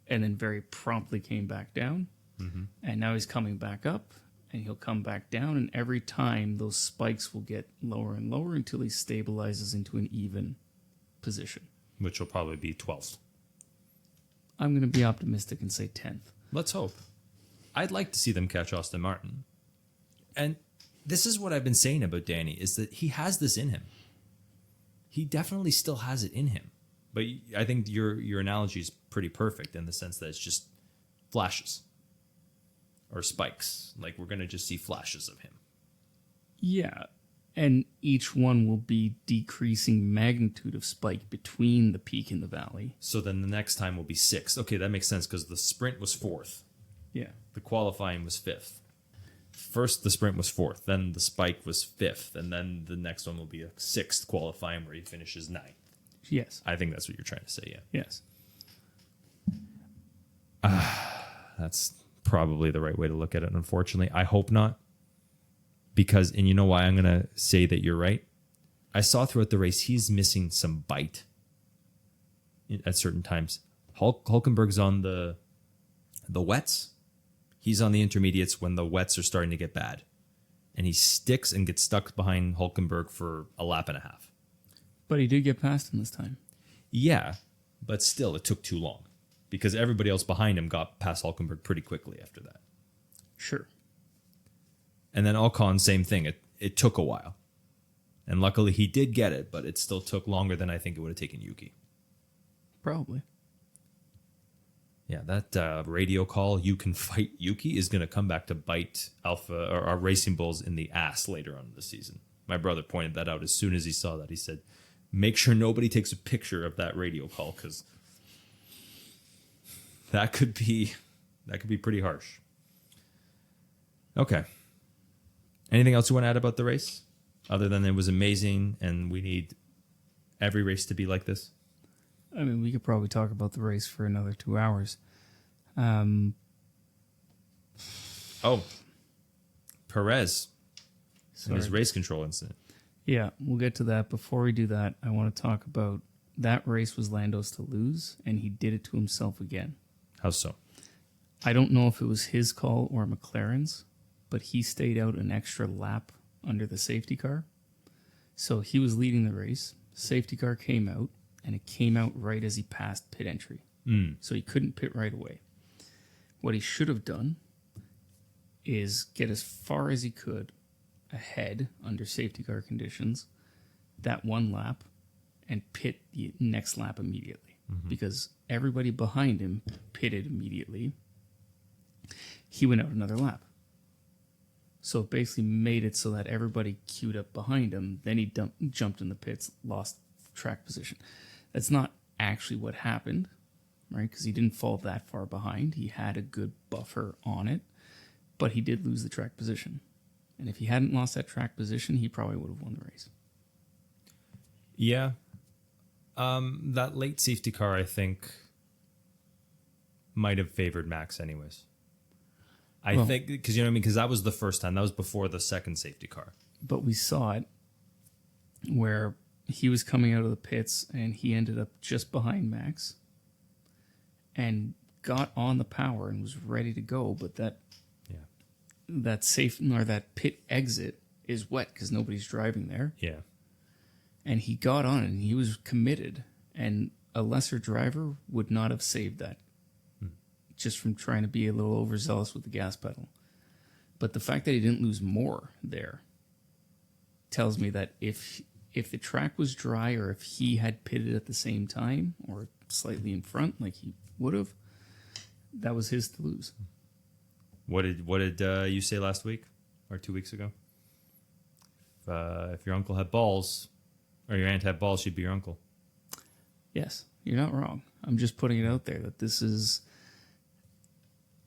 and then very promptly came back down. Mm-hmm. And now he's coming back up and he'll come back down. And every time those spikes will get lower and lower until he stabilizes into an even position. Which will probably be 12th. I'm going to be optimistic and say 10th. Let's hope. I'd like to see them catch Aston Martin. And this is what I've been saying about Danny, is that he has this in him. He definitely still has it in him. But I think your analogy is pretty perfect in the sense that it's just flashes or spikes. Like, we're going to just see flashes of him. Yeah. And each one will be decreasing magnitude of spike between the peak and the valley. So then the next time will be 6th. Okay, that makes sense because the sprint was 4th. Yeah. The qualifying was 5th. First, the sprint was 4th. Then the spike was 5th. And then the next one will be a 6th qualifying where he finishes 9th. Yes. I think that's what you're trying to say, yeah. Yes. That's probably the right way to look at it, unfortunately. I hope not. Because, and you know why I'm going to say that you're right? I saw throughout the race, he's missing some bite at certain times. Hulkenberg's on the wets, He's on the intermediates when the wets are starting to get bad. And he sticks and gets stuck behind Hulkenberg for a lap and a half. But he did get past him this time. Yeah, but still, it took too long. Because everybody else behind him got past Hulkenberg pretty quickly after that. Sure. And then Ocon, same thing. It took a while. And luckily he did get it, but it still took longer than I think it would have taken Yuki. Probably. Yeah, that radio call, "You can fight Yuki," is going to come back to bite Alpha or our Racing Bulls in the ass later on in the season. My brother pointed that out as soon as he saw that. He said, make sure nobody takes a picture of that radio call because that could be pretty harsh. Okay. Anything else you want to add about the race? Other than it was amazing and we need every race to be like this? I mean, we could probably talk about the race for another 2 hours. Perez and his Sorry. race control incident. Yeah, we'll get to that. Before we do that, I want to talk about that race was Lando's to lose, and he did it to himself again. How so? I don't know if it was his call or McLaren's, but he stayed out an extra lap under the safety car. So he was leading the race. Safety car came out, and it came out right as he passed pit entry. So he couldn't pit right away. What he should have done is get as far as he could ahead under safety car conditions, that one lap, and pit the next lap immediately. Because everybody behind him pitted immediately. He went out another lap. So it basically made it so that everybody queued up behind him. Then he jumped in the pits, lost track position. That's not actually what happened, right? Because he didn't fall that far behind. He had a good buffer on it, but he did lose the track position. And if he hadn't lost that track position, he probably would have won the race. Yeah. That late safety car, I think, might have favored Max anyways. I think, because you know what I mean? Because that was the first time. That was before the second safety car. But we saw it where he was coming out of the pits and he ended up just behind Max and got on the power and was ready to go. But that that pit exit is wet because nobody's driving there. Yeah. And he got on it and he was committed. And a lesser driver would not have saved that just from trying to be a little overzealous with the gas pedal. But the fact that he didn't lose more there tells me that if the track was dry or if he had pitted at the same time or slightly in front like he would have, that was his to lose. What did you say last week or 2 weeks ago? If your uncle had balls or your aunt had balls, she'd be your uncle. Yes, you're not wrong. I'm just putting it out there that this is...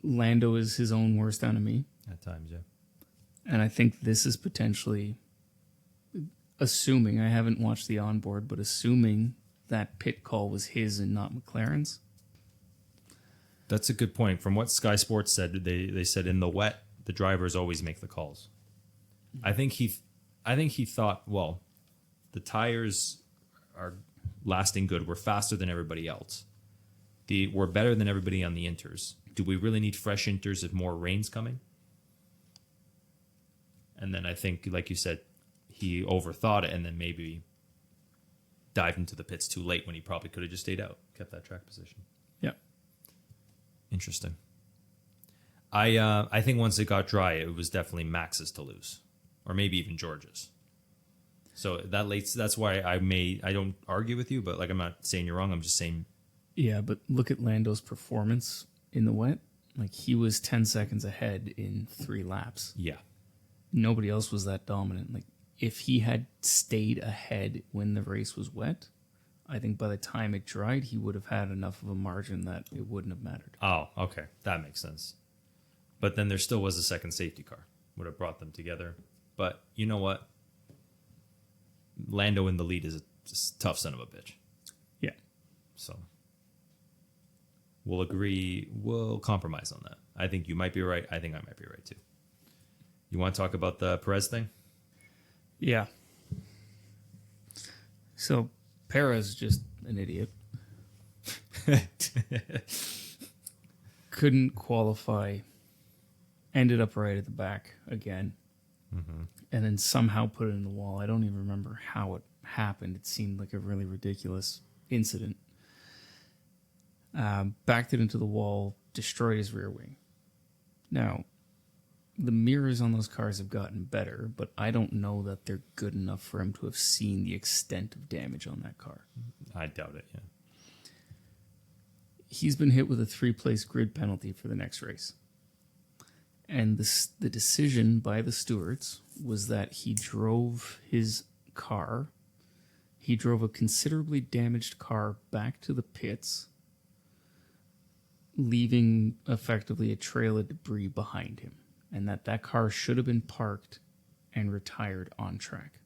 Lando is his own worst enemy. At times, yeah. And I think this is potentially, assuming, I haven't watched the onboard, but assuming that pit call was his and not McLaren's. That's a good point. From what Sky Sports said, they said in the wet, the drivers always make the calls. I think he thought, well, the tires are lasting good. We're faster than everybody else. We're better than everybody on the inters. Do we really need fresh inters if more rain's coming? And then I think, like you said, he overthought it and then maybe dived into the pits too late when he probably could have just stayed out, kept that track position. Yeah. Interesting. I think once it got dry, it was definitely Max's to lose, or maybe even George's. So that's why I don't argue with you, but like I'm not saying you're wrong. I'm just saying. Yeah, but look at Lando's performance in the wet. Like, he was 10 seconds ahead in 3 laps. Yeah. Nobody else was that dominant. Like, if he had stayed ahead when the race was wet, I think by the time it dried, he would have had enough of a margin that it wouldn't have mattered. Oh, okay. That makes sense. But then there still was a second safety car. Would have brought them together. But you know what? Lando in the lead is a tough son of a bitch. Yeah. So we'll compromise on that. I think you might be right. I think I might be right too. You want to talk about the Perez thing? Yeah. So Perez is just an idiot. Couldn't qualify ended up right at the back again, and then somehow put it in the wall. I don't even remember how it happened. It seemed like a really ridiculous incident. Backed it into the wall, destroyed his rear wing. Now, the mirrors on those cars have gotten better, but I don't know that they're good enough for him to have seen the extent of damage on that car. I doubt it, yeah. He's been hit with a 3-place grid penalty for the next race. And the decision by the stewards was that he drove his car. He drove a considerably damaged car back to the pits, leaving effectively a trail of debris behind him. And that car should have been parked and retired on track.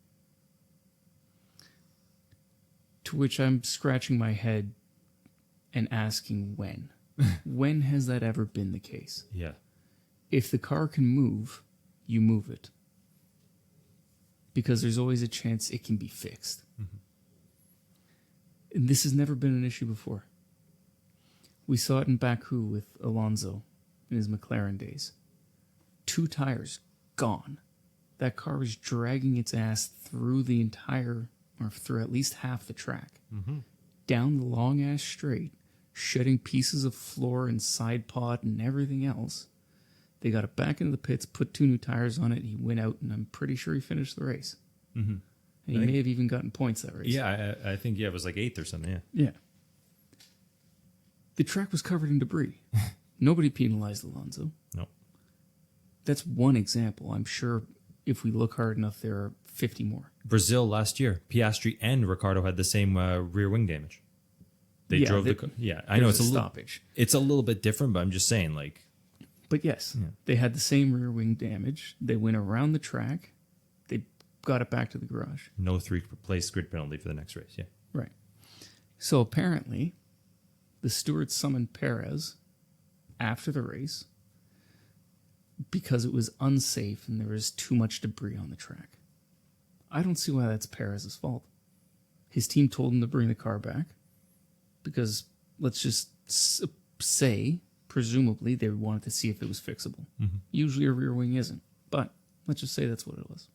To which I'm scratching my head and asking when. When has that ever been the case? Yeah. If the car can move, you move it. Because there's always a chance it can be fixed. And this has never been an issue before. We saw it in Baku with Alonso in his McLaren days. 2 tires gone. That car was dragging its ass through the entire, or through at least half the track, down the long ass straight, shedding pieces of floor and side pod and everything else. They got it back into the pits, put 2 new tires on it, he went out, and I'm pretty sure he finished the race. And he may have even gotten points that race. Yeah, I think, it was like 8th or something, yeah. Yeah. The track was covered in debris. Nobody penalized Alonso. No. That's one example. I'm sure if we look hard enough, there are 50 more. Brazil last year, Piastri and Ricciardo had the same rear wing damage. They drove the car. Yeah, I know it's a stoppage. It's a little bit different, but I'm just saying, like. But yes, they had the same rear wing damage. They went around the track. They got it back to the garage. No 3-place grid penalty for the next race, yeah. Right. So apparently, the stewards summoned Perez after the race because it was unsafe and there was too much debris on the track. I don't see why that's Perez's fault. His team told him to bring the car back because, let's just say, presumably they wanted to see if it was fixable. Usually a rear wing isn't, but let's just say that's what it was.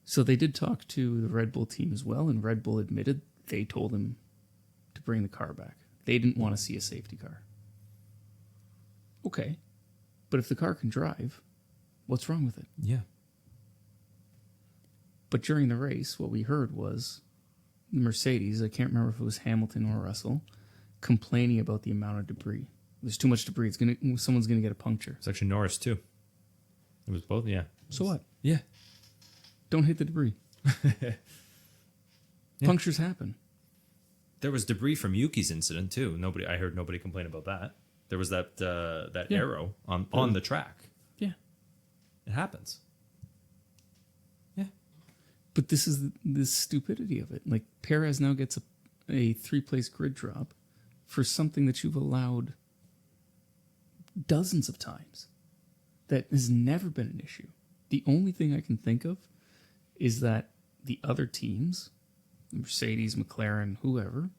So they did talk to the Red Bull team as well, and Red Bull admitted they told him to bring the car back. They didn't want to see a safety car. Okay, but if the car can drive, what's wrong with it? Yeah. But during the race, what we heard was the Mercedes, I can't remember if it was Hamilton or Russell, complaining about the amount of debris. There's too much debris. Someone's going to get a puncture. It's actually Norris, too. It was both, yeah. So what? Yeah. Don't hit the debris. Punctures happen. There was debris from Yuki's incident, too. I heard nobody complain about that. There was that arrow on the track. Yeah. It happens. Yeah. But this is the stupidity of it. Like, Perez now gets a 3-place grid drop for something that you've allowed dozens of times. That has never been an issue. The only thing I can think of is that the other teams, Mercedes, McLaren, whoever,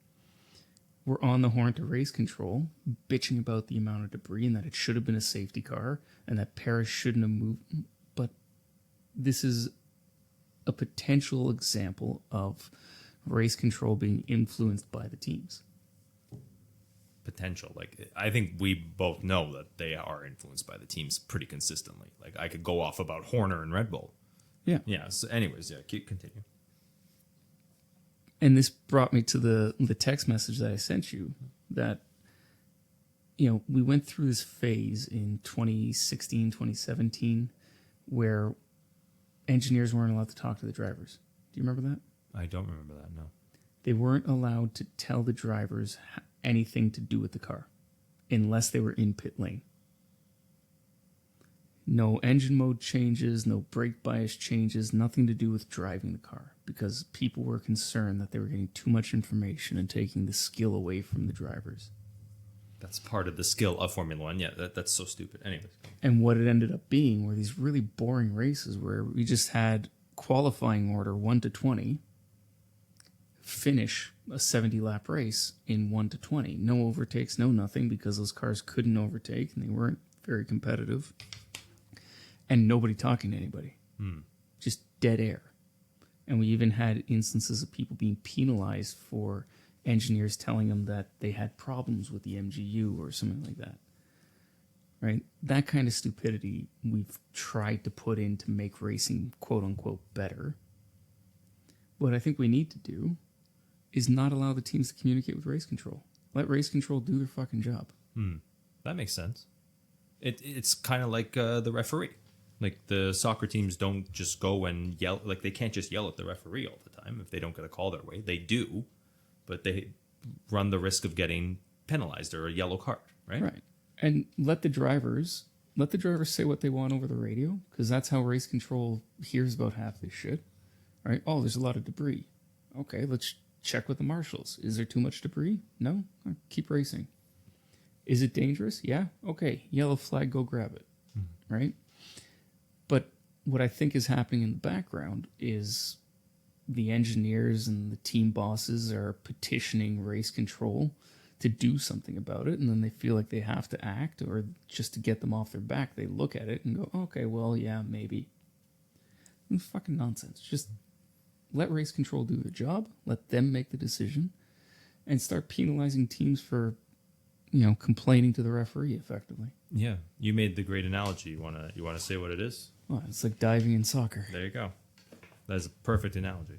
were on the horn to race control, bitching about the amount of debris and that it should have been a safety car and that Perez shouldn't have moved. But this is a potential example of race control being influenced by the teams. Potential. Like, I think we both know that they are influenced by the teams pretty consistently. Like, I could go off about Horner and Red Bull. Yeah. Yeah. So anyways, continue. And this brought me to the text message that I sent you that, we went through this phase in 2016, 2017, where engineers weren't allowed to talk to the drivers. Do you remember that? I don't remember that, no. They weren't allowed to tell the drivers anything to do with the car unless they were in pit lane. No engine mode changes, no brake bias changes, nothing to do with driving the car because people were concerned that they were getting too much information and taking the skill away from the drivers. That's part of the skill of Formula One. Yeah, that's so stupid. Anyways. And what it ended up being were these really boring races where we just had qualifying order 1 to 20, finish a 70-lap race in 1 to 20. No overtakes, no nothing because those cars couldn't overtake and they weren't very competitive, and nobody talking to anybody. Just dead air. And we even had instances of people being penalized for engineers telling them that they had problems with the MGU or something like that. Right? That kind of stupidity we've tried to put in to make racing, quote unquote, better. What I think we need to do is not allow the teams to communicate with race control. Let race control do their fucking job. That makes sense. It's kind of like the referee. Like the soccer teams don't just go and yell. Like they can't just yell at the referee all the time if they don't get a call their way. They do, but they run the risk of getting penalized or a yellow card, right? Right. And let the drivers say what they want over the radio, because that's how race control hears about half this shit. Right? Oh, there's a lot of debris. Okay, let's check with the marshals. Is there too much debris? No? Keep racing. Is it dangerous? Yeah? Okay, yellow flag, go grab it. Right? But what I think is happening in the background is the engineers and the team bosses are petitioning race control to do something about it, and then they feel like they have to act, or just to get them off their back, they look at it and go, okay, well, yeah, maybe. It's fucking nonsense. Just let race control do their job, let them make the decision, and start penalizing teams for, complaining to the referee effectively. Yeah, you made the great analogy. You wanna say what it is? Well, it's like diving in soccer. There you go. That's a perfect analogy.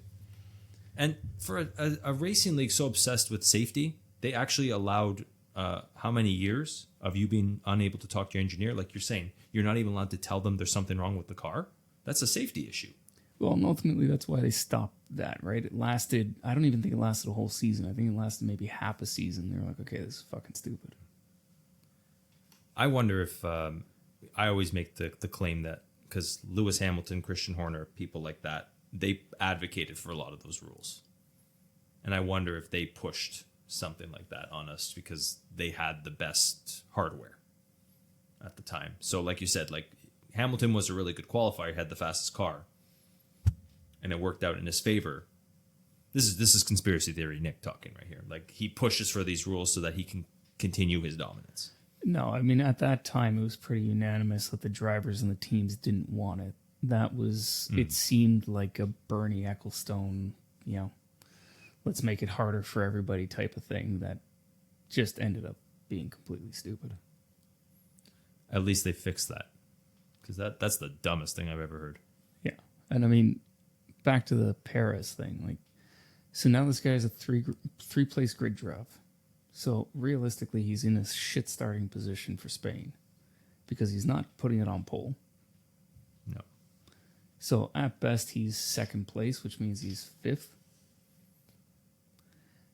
And for a racing league so obsessed with safety, they actually allowed how many years of you being unable to talk to your engineer? Like you're saying, you're not even allowed to tell them there's something wrong with the car. That's a safety issue. Well, and ultimately that's why they stopped that, right? It lasted, I don't even think it lasted a whole season. I think it lasted maybe half a season. They were like, okay, this is fucking stupid. I wonder if, I always make the claim that, because Lewis Hamilton, Christian Horner, people like that, they advocated for a lot of those rules. And I wonder if they pushed something like that on us because they had the best hardware at the time. So like you said, like Hamilton was a really good qualifier, he had the fastest car, and it worked out in his favor. This is conspiracy theory Nick talking right here. Like he pushes for these rules so that he can continue his dominance. No, I mean, at that time, it was pretty unanimous that the drivers and the teams didn't want it. That was, it seemed like a Bernie Ecclestone, let's make it harder for everybody type of thing that just ended up being completely stupid. At least they fixed that, because that's the dumbest thing I've ever heard. Yeah. And I mean, back to the Paris thing. Like, so now this guy has a three-place grid drive. So realistically, he's in a shit starting position for Spain because he's not putting it on pole. No. So at best, he's second place, which means he's fifth.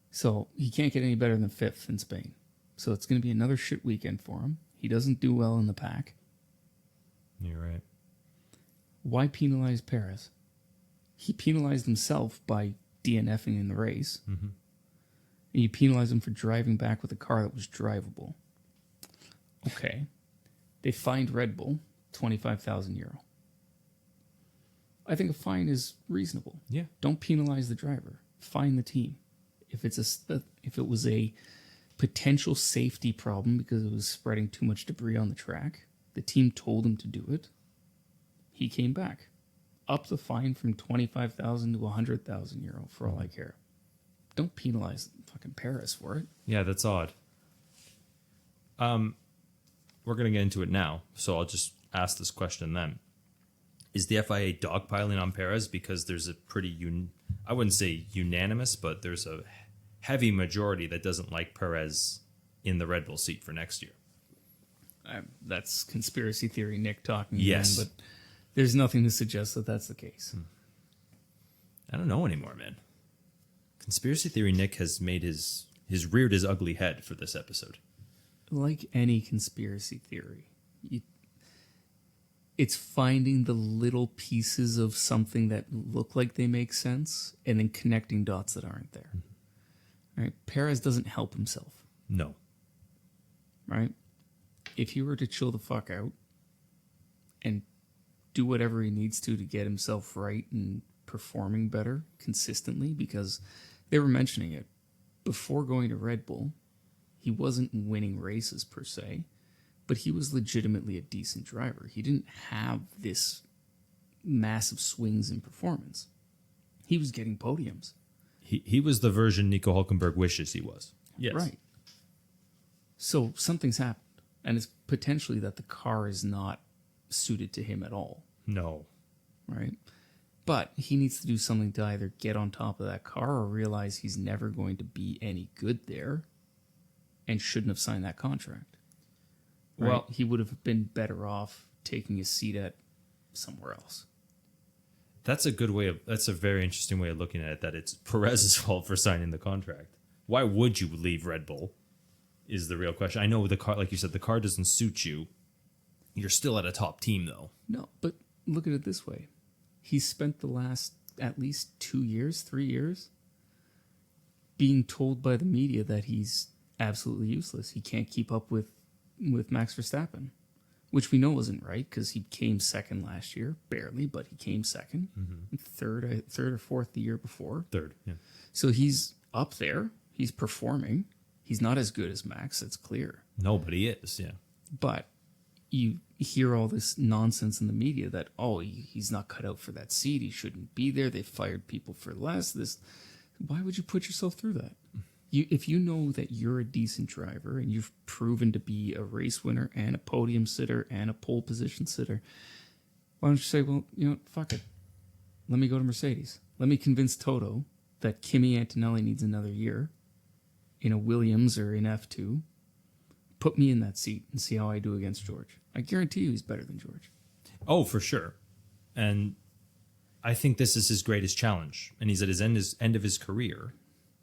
So he can't get any better than fifth in Spain. So it's going to be another shit weekend for him. He doesn't do well in the pack. You're right. Why penalize Perez? He penalized himself by DNFing in the race. Mm-hmm. And you penalize him for driving back with a car that was drivable. Okay. They fined Red Bull €25,000. I think a fine is reasonable. Yeah. Don't penalize the driver. Fine the team. If it was a potential safety problem because it was spreading too much debris on the track, the team told him to do it. He came back. Up the fine from €25,000 to €100,000 for all I care. Don't penalize fucking Paris for it. Yeah, that's odd. We're going to get into it now, so I'll just ask this question then. Is the FIA dogpiling on Perez because there's a pretty, I wouldn't say unanimous, but there's a heavy majority that doesn't like Perez in the Red Bull seat for next year? That's conspiracy theory Nick talking yes. again, but there's nothing to suggest that that's the case. I don't know anymore, man. Conspiracy theory Nick has made his reared his ugly head for this episode. Like any conspiracy theory, it's finding the little pieces of something that look like they make sense and then connecting dots that aren't there. Mm-hmm. Right? Perez doesn't help himself. No. Right? If he were to chill the fuck out and do whatever he needs to get himself right and performing better consistently, because they were mentioning it before going to Red Bull, he wasn't winning races per se, but he was legitimately a decent driver. He didn't have this massive swings in performance. He was getting podiums. He was the version Nico Hülkenberg wishes he was. Yes. Right. So something's happened, and it's potentially that the car is not suited to him at all. No. Right? But he needs to do something to either get on top of that car or realize he's never going to be any good there and shouldn't have signed that contract. Right? Well, He would have been better off taking a seat at somewhere else. that's a very interesting way of looking at it, that it's Perez's fault for signing the contract. Why would you leave Red Bull is the real question. I know the car, like you said, the car doesn't suit you. You're still at a top team, though. No, but look at it this way. He's spent the last at least 2 years, 3 years, being told by the media that he's absolutely useless. He can't keep up with Max Verstappen, which we know isn't right because he came second last year, barely, but he came second. Mm-hmm. Third or fourth the year before. Third, yeah. So he's up there. He's performing. He's not as good as Max, it's clear. No, but he is, yeah. But you hear all this nonsense in the media that, he's not cut out for that seat. He shouldn't be there. They fired people for less. Why would you put yourself through that? If you know that you're a decent driver and you've proven to be a race winner and a podium sitter and a pole position sitter, why don't you say, well, fuck it. Let me go to Mercedes. Let me convince Toto that Kimi Antonelli needs another year in a Williams or in F2. Put me in that seat and see how I do against George. I guarantee you he's better than George. Oh, for sure. And I think this is his greatest challenge. And he's at his end of his career.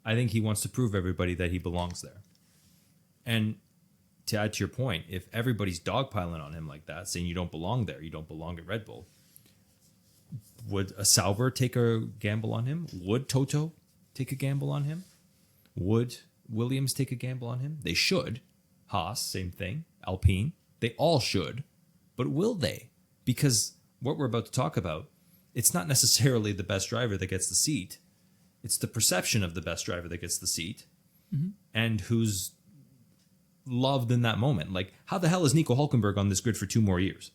I think he wants to prove everybody that he belongs there. And to add to your point, if everybody's dogpiling on him like that, saying you don't belong there, you don't belong at Red Bull, would a Sauber take a gamble on him? Would Toto take a gamble on him? Would Williams take a gamble on him? They should. Haas, same thing. Alpine, they all should. But will they? Because what we're about to talk about, it's not necessarily the best driver that gets the seat. It's the perception of the best driver that gets the seat, and who's loved in that moment. Like, how the hell is Nico Hülkenberg on this grid for 2 more years?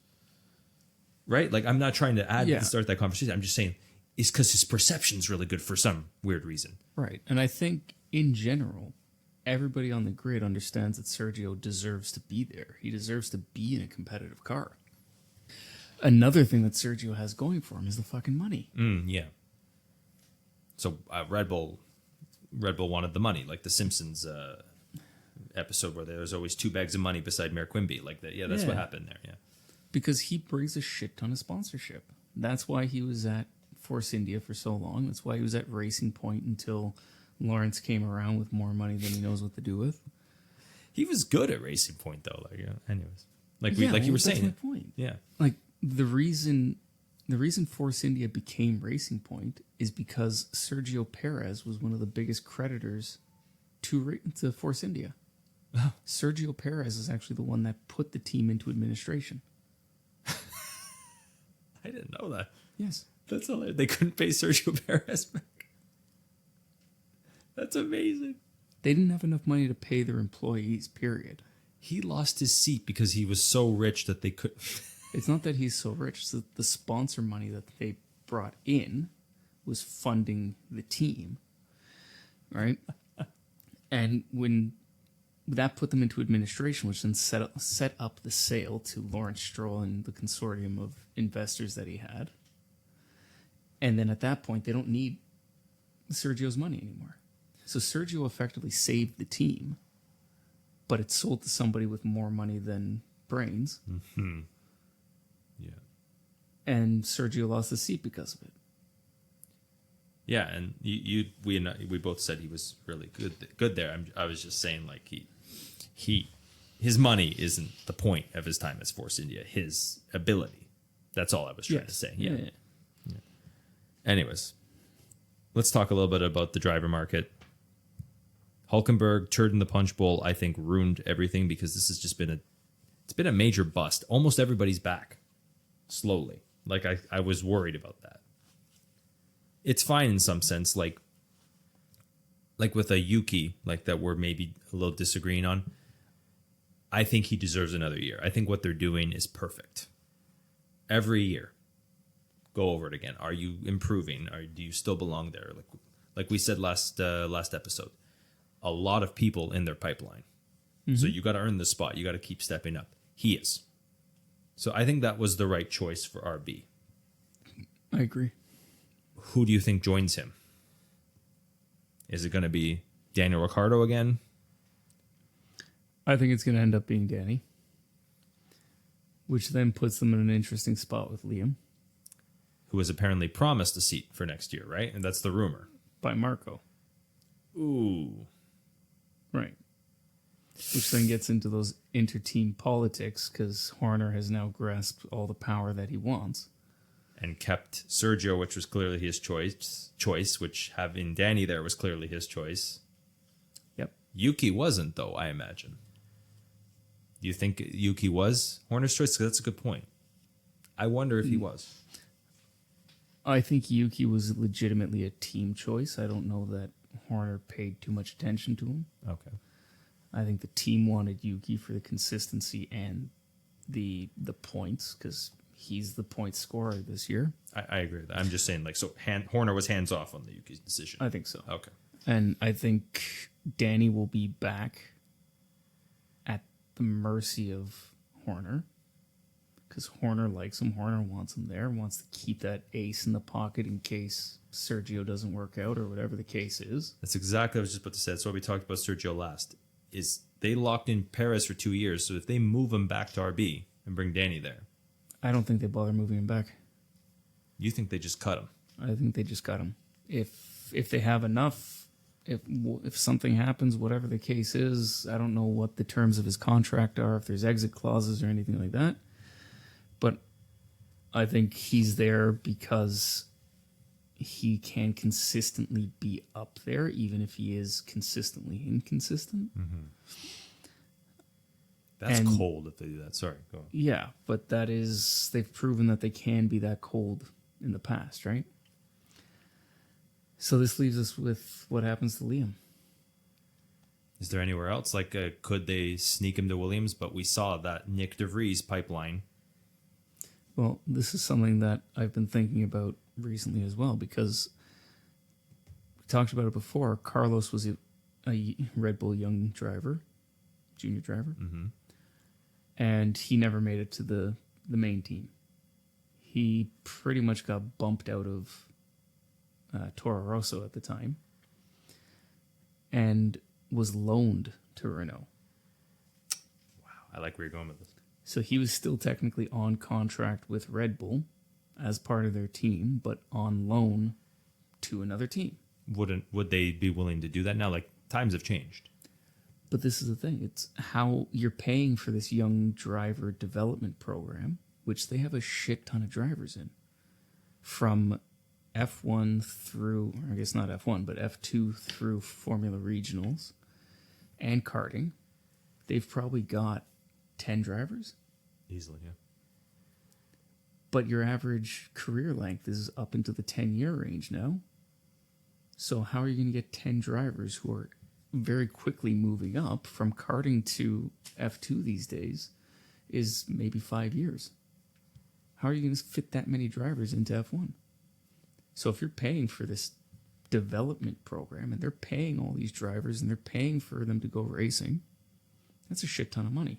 Right? Like, I'm not trying to start that conversation. I'm just saying it's because his perception's really good for some weird reason. Right. And I think in general, everybody on the grid understands that Sergio deserves to be there. He deserves to be in a competitive car. Another thing that Sergio has going for him is the fucking money. Yeah. So Red Bull wanted the money, like the Simpsons episode where there's always 2 bags of money beside Mayor Quimby. Like that. Yeah, that's what happened there. Yeah. Because he brings a shit ton of sponsorship. That's why he was at Force India for so long. That's why he was at Racing Point until Lawrence came around with more money than he knows what to do with. He was good at Racing Point, though. Like, you were saying. That's my point. Yeah. Like the reason Force India became Racing Point is because Sergio Perez was one of the biggest creditors to Force India. Sergio Perez is actually the one that put the team into administration. I didn't know that. Yes. That's hilarious. They couldn't pay Sergio Perez back. That's amazing. They didn't have enough money to pay their employees, period. He lost his seat because he was so rich that they could... It's not that he's so rich. It's that the sponsor money that they brought in was funding the team, right? And when that put them into administration, which then set up the sale to Lawrence Stroll and the consortium of investors that he had. And then at that point, they don't need Sergio's money anymore. So Sergio effectively saved the team, but it sold to somebody with more money than brains. Mm-hmm. Yeah. And Sergio lost the seat because of it. Yeah, and we both said he was really good there. I was just saying, like, his money isn't the point of his time as Force India. His ability. That's all I was trying to say. Yeah. Anyways, let's talk a little bit about the driver market. Hülkenberg, turd in the punch bowl, I think ruined everything because this has just been a major bust. Almost everybody's back. Slowly. Like, I was worried about that. It's fine in some sense, like with a Yuki, like that we're maybe a little disagreeing on. I think he deserves another year. I think what they're doing is perfect. Every year, go over it again. Are you improving? Or do you still belong there? Like we said last episode, a lot of people in their pipeline. Mm-hmm. So you got to earn the spot. You got to keep stepping up. He is. So I think that was the right choice for RB. I agree. Who do you think joins him? Is it going to be Daniel Ricciardo again? I think it's going to end up being Danny, which then puts them in an interesting spot with Liam, who was apparently promised a seat for next year, right? And that's the rumor. By Marco. Ooh. Right. Which then gets into those inter-team politics because Horner has now grasped all the power that he wants. And kept Sergio, which was clearly his choice, which having Danny there was clearly his choice. Yep. Yuki wasn't, though, I imagine. Do you think Yuki was Horner's choice? 'Cause that's a good point. I wonder if he was. I think Yuki was legitimately a team choice. I don't know that Horner paid too much attention to him. Okay. I think the team wanted Yuki for the consistency and the points because he's the point scorer this year. I agree with that. I'm just saying, Horner was hands off on the Yuki's decision. I think so. Okay. And I think Danny will be back at the mercy of Horner because Horner likes him. Horner wants him there, wants to keep that ace in the pocket in case Sergio doesn't work out or whatever the case is. That's exactly what I was just about to say. That's why we talked about Sergio last. Is they locked in Perez for 2 years, so if they move him back to RB and bring Danny there, I don't think they bother moving him back. you think they just cut him? I think they just got him. If they have enough, if something happens, whatever the case is, I don't know what the terms of his contract are, if there's exit clauses or anything like that. But I think he's there because he can consistently be up there, even if he is consistently inconsistent. Mm-hmm. That's cold if they do that. Sorry, go on. Yeah, but they've proven that they can be that cold in the past, right? So this leaves us with what happens to Liam. Is there anywhere else? Could they sneak him to Williams? But we saw that Nick DeVries pipeline. Well, this is something that I've been thinking about recently as well, because we talked about it before. Carlos was a Red Bull young driver, junior driver, and he never made it to the main team. He pretty much got bumped out of Toro Rosso at the time and was loaned to Renault. Wow, I like where you're going with this. So he was still technically on contract with Red Bull as part of their team, but on loan to another team. Would they be willing to do that now? Times have changed. But this is the thing. It's how you're paying for this young driver development program, which they have a shit ton of drivers in. From F1 through, or I guess not F1, but F2 through Formula Regionals and karting. They've probably got 10 drivers. Easily, yeah. But your average career length is up into the 10-year range now. So how are you going to get 10 drivers who are very quickly moving up from karting to F2 these days is maybe 5 years? How are you going to fit that many drivers into F1? So if you're paying for this development program and they're paying all these drivers and they're paying for them to go racing, that's a shit ton of money.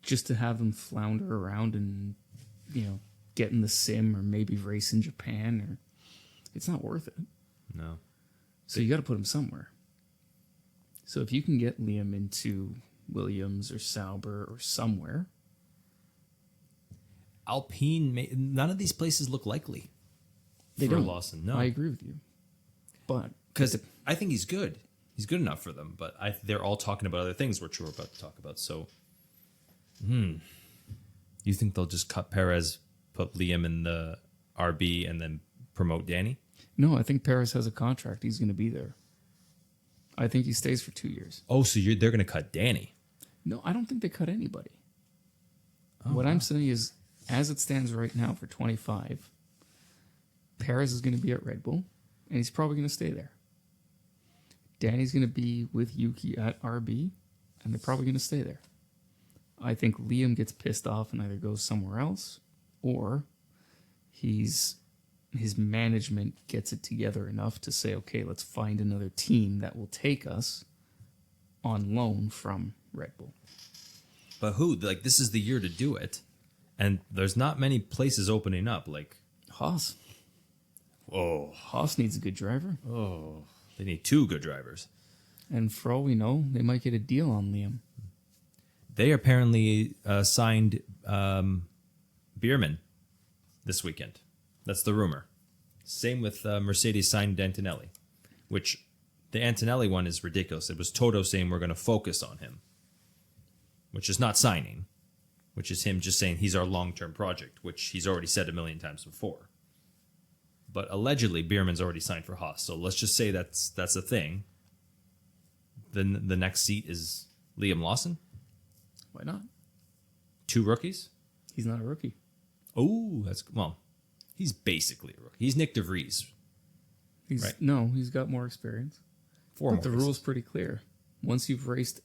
Just to have them flounder around and, get in the sim or maybe race in Japan, it's not worth it. No. So you got to put them somewhere. So if you can get Liam into Williams or Sauber or somewhere. Alpine, none of these places look likely. They for don't. Lawson, no. I agree with you. But because I think he's good. He's good enough for them. But they're all talking about other things, which we're about to talk about. So, you think they'll just cut Perez, put Liam in the RB, and then promote Danny? No, I think Perez has a contract. He's going to be there. I think he stays for 2 years. Oh, so they're going to cut Danny? No, I don't think they cut anybody. What I'm saying is, as it stands right now for 25, Perez is going to be at Red Bull, and he's probably going to stay there. Danny's going to be with Yuki at RB, and they're probably going to stay there. I think Liam gets pissed off and either goes somewhere else, or his management gets it together enough to say, okay, let's find another team that will take us on loan from Red Bull. But who? Like, this is the year to do it. And there's not many places opening up. Like, Haas. oh, Haas needs a good driver. oh, they need 2 good drivers. And for all we know, they might get a deal on Liam. They apparently signed Bierman this weekend. That's the rumor. Same with Mercedes signed Antonelli, which the Antonelli one is ridiculous. It was Toto saying we're going to focus on him, which is not signing, which is him just saying he's our long-term project, which he's already said a million times before. But allegedly, Bierman's already signed for Haas, so let's just say that's a thing. Then the next seat is Liam Lawson. Why not? 2 rookies. He's not a rookie. Oh, he's basically a rookie. He's Nick DeVries. He's got more experience. 4 But more the races. rule's pretty clear. Once you've raced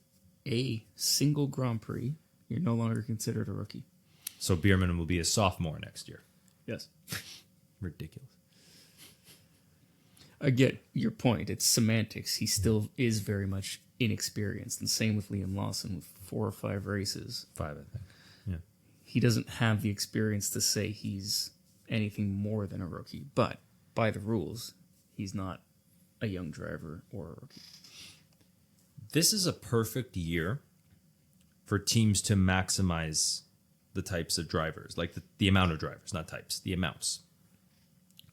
a single Grand Prix, you're no longer considered a rookie. So Bierman will be a sophomore next year. Yes. Ridiculous. I get your point. It's semantics. He still is very much inexperienced. And same with Liam Lawson with 4 or 5 races. 5, I think. Yeah. He doesn't have the experience to say he's anything more than a rookie. But by the rules, he's not a young driver or a rookie. This is a perfect year for teams to maximize the types of drivers, like the amount of drivers, not types, the amounts.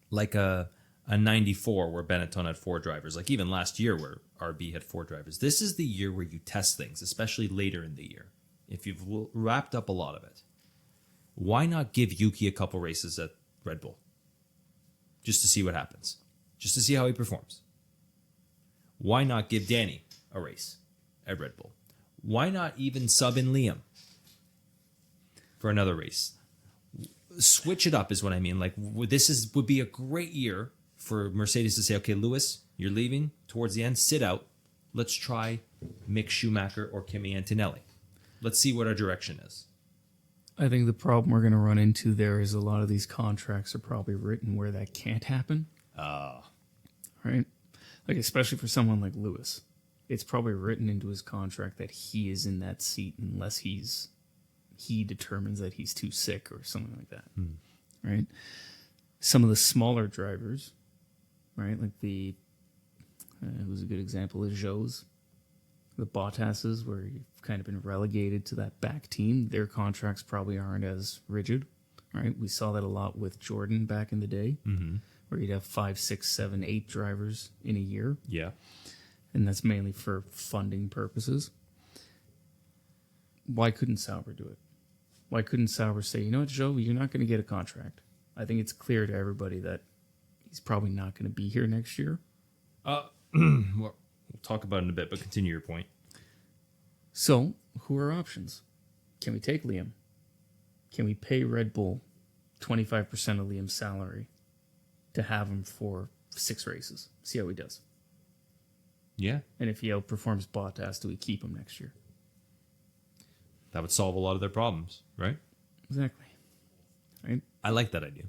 Like a 94 where Benetton had 4 drivers, like even last year where RB had 4 drivers. This is the year where you test things, especially later in the year. If you've wrapped up a lot of it, why not give Yuki a couple races at Red Bull? Just to see what happens. Just to see how he performs. Why not give Danny a race at Red Bull? Why not even sub in Liam for another race? Switch it up is what I mean. Like, this would be a great year for Mercedes to say, okay, Lewis, you're leaving towards the end. Sit out. Let's try Mick Schumacher or Kimi Antonelli. Let's see what our direction is. I think the problem we're going to run into there is a lot of these contracts are probably written where that can't happen. Right? Like, especially for someone like Lewis. It's probably written into his contract that he is in that seat unless he determines that he's too sick or something like that. Right? Some of the smaller drivers, right? Like who's a good example is Gilles. The Bottas's, where you've kind of been relegated to that back team, their contracts probably aren't as rigid, right? We saw that a lot with Jordan back in the day, where you'd have 5, 6, 7, 8 drivers in a year. Yeah. And that's mainly for funding purposes. Why couldn't Sauber do it? Why couldn't Sauber say, you know what, Joe, you're not going to get a contract? I think it's clear to everybody that he's probably not going to be here next year. We'll talk about it in a bit, but continue your point. So, who are options? Can we take Liam? Can we pay Red Bull 25% of Liam's salary to have him for 6 races? See how he does. Yeah. And if he outperforms Bottas, do we keep him next year? That would solve a lot of their problems, right? Exactly. Right? I like that idea.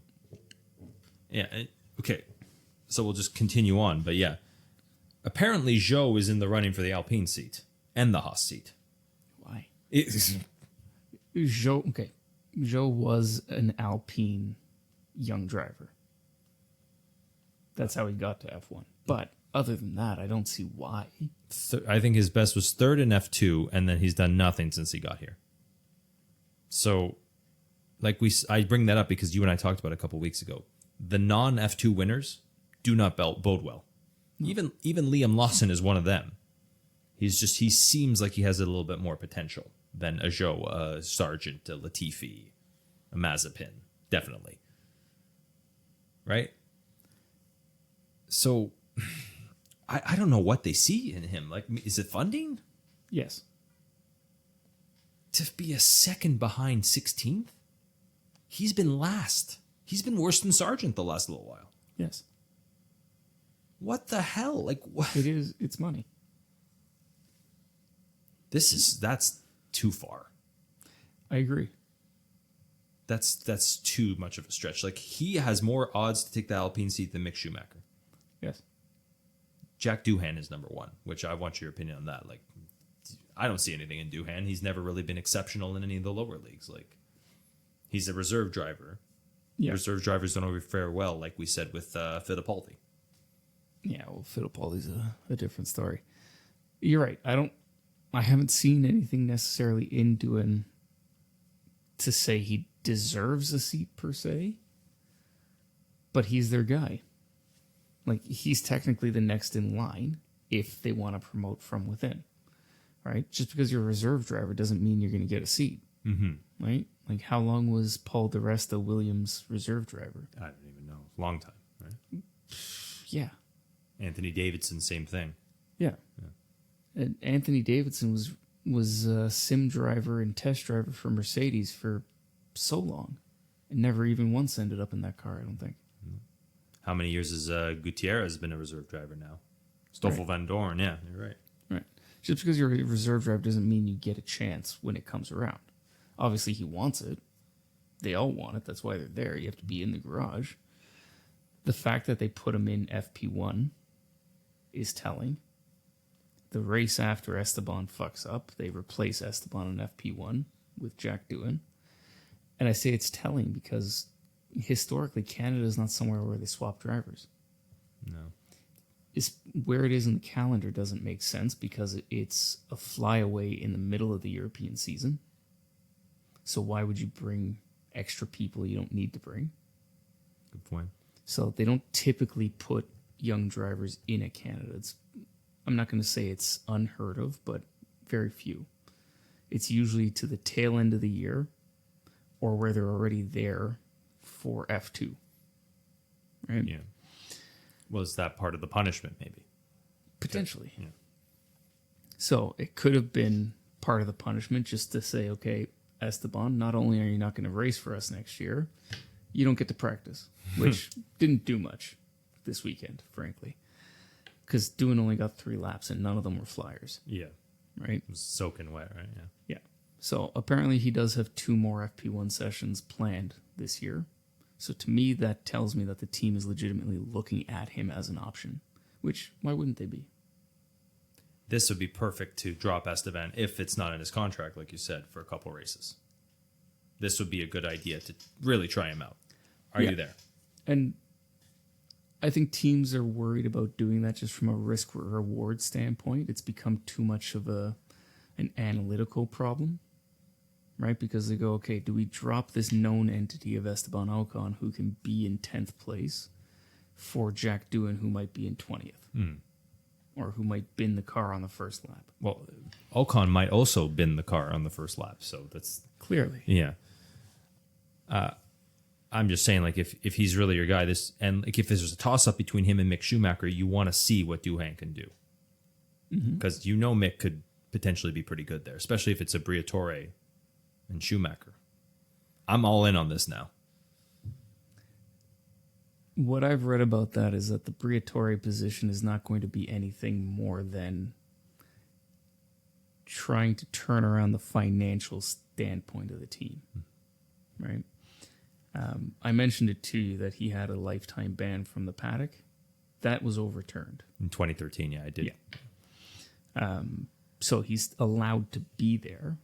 Yeah. Okay. So we'll just continue on. But yeah. Apparently, Joe is in the running for the Alpine seat and the Haas seat. Why? It's Joe was an Alpine young driver. That's how he got to F1. But other than that, I don't see why. I think his best was 3rd in F2, and then he's done nothing since he got here. So, I bring that up because you and I talked about it a couple weeks ago. The non-F2 winners do not bode well. No. Even Liam Lawson is one of them. He seems like he has a little bit more potential than a Joe, a Sargent, a Latifi, a Mazepin, definitely. Right? So, I don't know what they see in him. Like, is it funding? Yes. To be a second behind 16th? He's been last. He's been worse than Sargent the last little while. Yes. What the hell? Like, what? It's money. That's too far. I agree. That's too much of a stretch. Like, he has more odds to take the Alpine seat than Mick Schumacher. Yes. Jack Doohan is number one, which I want your opinion on that. Like, I don't see anything in Doohan. He's never really been exceptional in any of the lower leagues. Like, he's a reserve driver. Yeah. Reserve drivers don't always fare well, like we said with Fittipaldi. Yeah, well, Fittipaldi's a different story. You're right. I haven't seen anything necessarily in Doohan to say he deserves a seat per se, but he's their guy. Like, he's technically the next in line if they want to promote from within, right? Just because you're a reserve driver doesn't mean you're going to get a seat, right? Like, how long was Paul DeResta Williams' reserve driver? I don't even know. Long time, right? Yeah. Anthony Davidson, same thing. Yeah. And Anthony Davidson was a sim driver and test driver for Mercedes for so long and never even once ended up in that car, I don't think. How many years has Gutierrez been a reserve driver now? Stoffel Van Dorn, yeah, you're right. Right. Just because you're a reserve driver doesn't mean you get a chance when it comes around. Obviously, he wants it. They all want it. That's why they're there. You have to be in the garage. The fact that they put him in FP1 is telling. The race after Esteban fucks up, they replace Esteban in FP1 with Jack Doohan. And I say it's telling because historically, Canada is not somewhere where they swap drivers. No. It's where it is in the calendar doesn't make sense because it's a flyaway in the middle of the European season. So why would you bring extra people you don't need to bring? Good point. So they don't typically put young drivers in at Canada. I'm not going to say it's unheard of, but very few. It's usually to the tail end of the year or where they're already there for F2. Right? Yeah. Was that part of the punishment, maybe? Potentially. Yeah. So it could have been part of the punishment just to say, okay, Esteban, not only are you not going to race for us next year, you don't get to practice, which didn't do much this weekend, frankly. Because Doohan only got 3 laps and none of them were flyers. Yeah. Right? It was soaking wet, right? Yeah. Yeah. So apparently he does have 2 more FP1 sessions planned this year. So to me, that tells me that the team is legitimately looking at him as an option, which why wouldn't they be? This would be perfect to drop Esteban if it's not in his contract, like you said, for a couple races. This would be a good idea to really try him out. Are you there? And I think teams are worried about doing that just from a risk-reward standpoint. It's become too much of an analytical problem, right? Because they go, okay, do we drop this known entity of Esteban Ocon who can be in 10th place for Jack Doohan who might be in 20th? Or who might bin the car on the first lap? Well, Ocon might also bin the car on the first lap, so that's... Clearly. Yeah. I'm just saying, like, if he's really your guy, like, if there's a toss-up between him and Mick Schumacher, you want to see what Doohan can do. Because Mick could potentially be pretty good there, especially if it's a Briatore and Schumacher. I'm all in on this now. What I've read about that is that the Briatore position is not going to be anything more than trying to turn around the financial standpoint of the team, right? I mentioned it to you that he had a lifetime ban from the paddock. That was overturned. In 2013, yeah, I did. Yeah. So he's allowed to be there,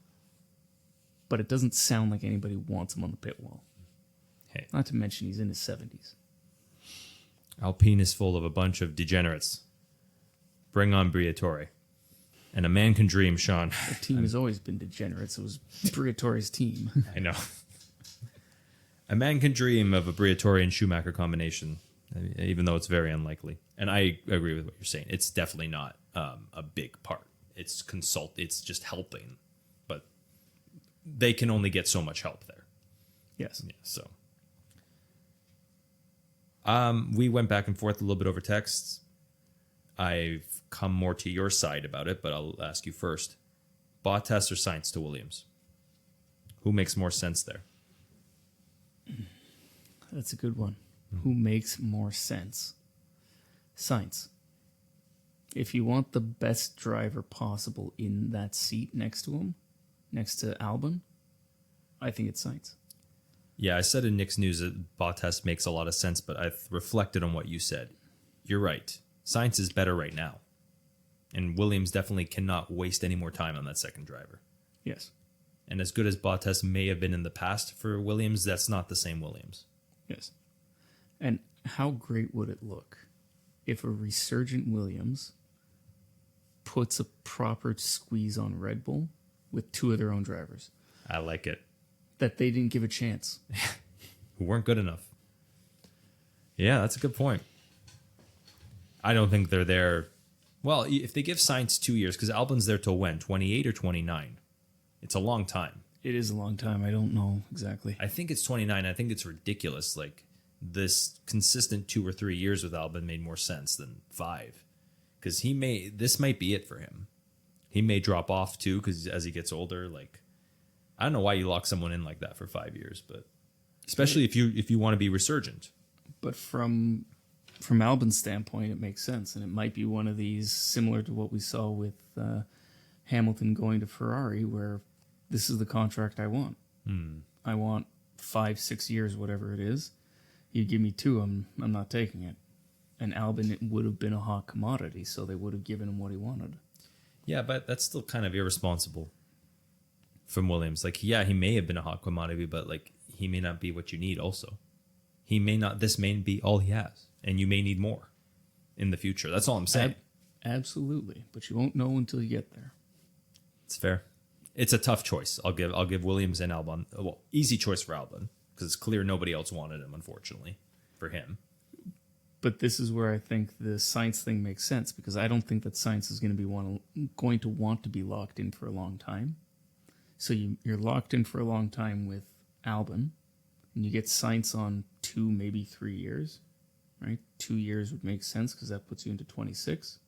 but it doesn't sound like anybody wants him on the pit wall. Hey. Not to mention he's in his 70s. Alpine is full of a bunch of degenerates. Bring on Briatore. And a man can dream, Sean. The team has always been degenerates. It was Briatore's team. I know. A man can dream of a Briatore and Schumacher combination, even though it's very unlikely. And I agree with what you're saying. It's definitely not a big part. It's It's just helping. But they can only get so much help there. Yes. Yeah, so... we went back and forth a little bit over text. I've come more to your side about it, but I'll ask you first. Bottas or Sainz to Williams? Who makes more sense there? That's a good one. Who makes more sense? Sainz. If you want the best driver possible in that seat next to him, next to Albon, I think it's Sainz. Yeah, I said in Nick's news that Bottas makes a lot of sense, but I've reflected on what you said. You're right. Sainz is better right now. And Williams definitely cannot waste any more time on that second driver. Yes. And as good as Bottas may have been in the past for Williams, that's not the same Williams. Yes. And how great would it look if a resurgent Williams puts a proper squeeze on Red Bull with two of their own drivers I like it. that they didn't give a chance? Who weren't good enough. Yeah, that's a good point. I don't think they're there. Well, if they give Sainz 2 years, because Albon's there till when? 28 or 29? It's a long time. It is a long time. I don't know exactly. I think it's 29. I think it's ridiculous. Like, this consistent 2 or 3 years with Albon made more sense than 5. Because this might be it for him. He may drop off too, because as he gets older, like, I don't know why you lock someone in like that for 5 years, but especially if you want to be resurgent. But from Albon's standpoint, it makes sense, and it might be one of these similar to what we saw with Hamilton going to Ferrari, where this is the contract I want. I want 5-6 years, whatever it is. You give me 2, I'm not taking it. And Albon, it would have been a hot commodity, so they would have given him what he wanted. Yeah, but that's still kind of irresponsible from Williams. Like, yeah, he may have been a hot commodity, but like, he may not be what you need also. This may be all he has, and you may need more in the future. That's all I'm saying. Absolutely, but you won't know until you get there. It's fair. It's a tough choice. I'll give Williams and Albon. Well, easy choice for Albon, because it's clear nobody else wanted him, unfortunately, for him. But this is where I think the Sainz thing makes sense, because I don't think that Sainz is going to want to be locked in for a long time. So you're locked in for a long time with Albon, and you get Sainz on 2, maybe 3 years, right? 2 years would make sense because that puts you into 26.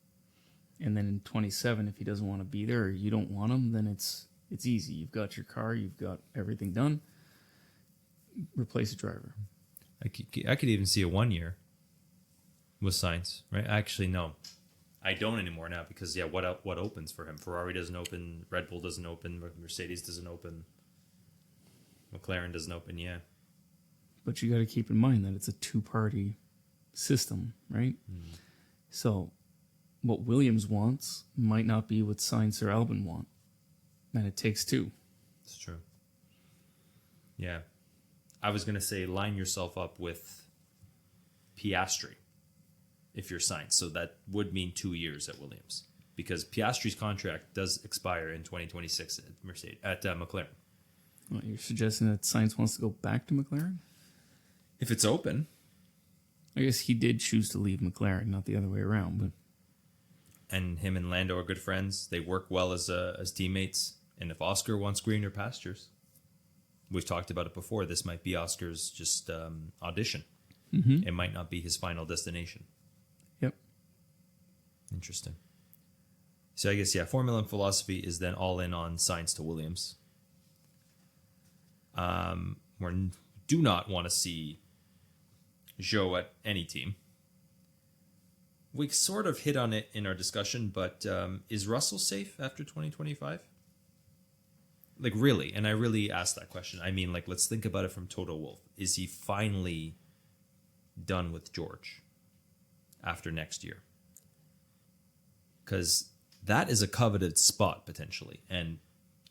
And then in 27, if he doesn't want to be there or you don't want him, then it's easy. You've got your car, you've got everything done. Replace a driver. I could even see a 1 year with Sainz, right? Actually, no. I don't anymore now because, yeah, what opens for him? Ferrari doesn't open, Red Bull doesn't open, Mercedes doesn't open, McLaren doesn't open, yeah. But you got to keep in mind that it's a 2-party system, right? So what Williams wants might not be what Sainz or Albon want. And it takes 2. It's true. Yeah. I was going to say line yourself up with Piastri if you're Sainz. So that would mean 2 years at Williams, because Piastri's contract does expire in 2026 at McLaren. Well, you're suggesting that Sainz wants to go back to McLaren? If it's open. I guess he did choose to leave McLaren, not the other way around. But and him and Lando are good friends. They work well as teammates. And if Oscar wants greener pastures, we've talked about it before, this might be Oscar's just audition. It might not be his final destination. Yep. Interesting. So I guess, yeah, Formula and philosophy is then all in on Sainz to Williams. We do not want to see Zhou at any team. We sort of hit on it in our discussion, but is Russell safe after 2025? Like, really? And I really asked that question. I mean, like, let's think about it from Toto Wolff. Is he finally done with George after next year? Because that is a coveted spot, potentially. And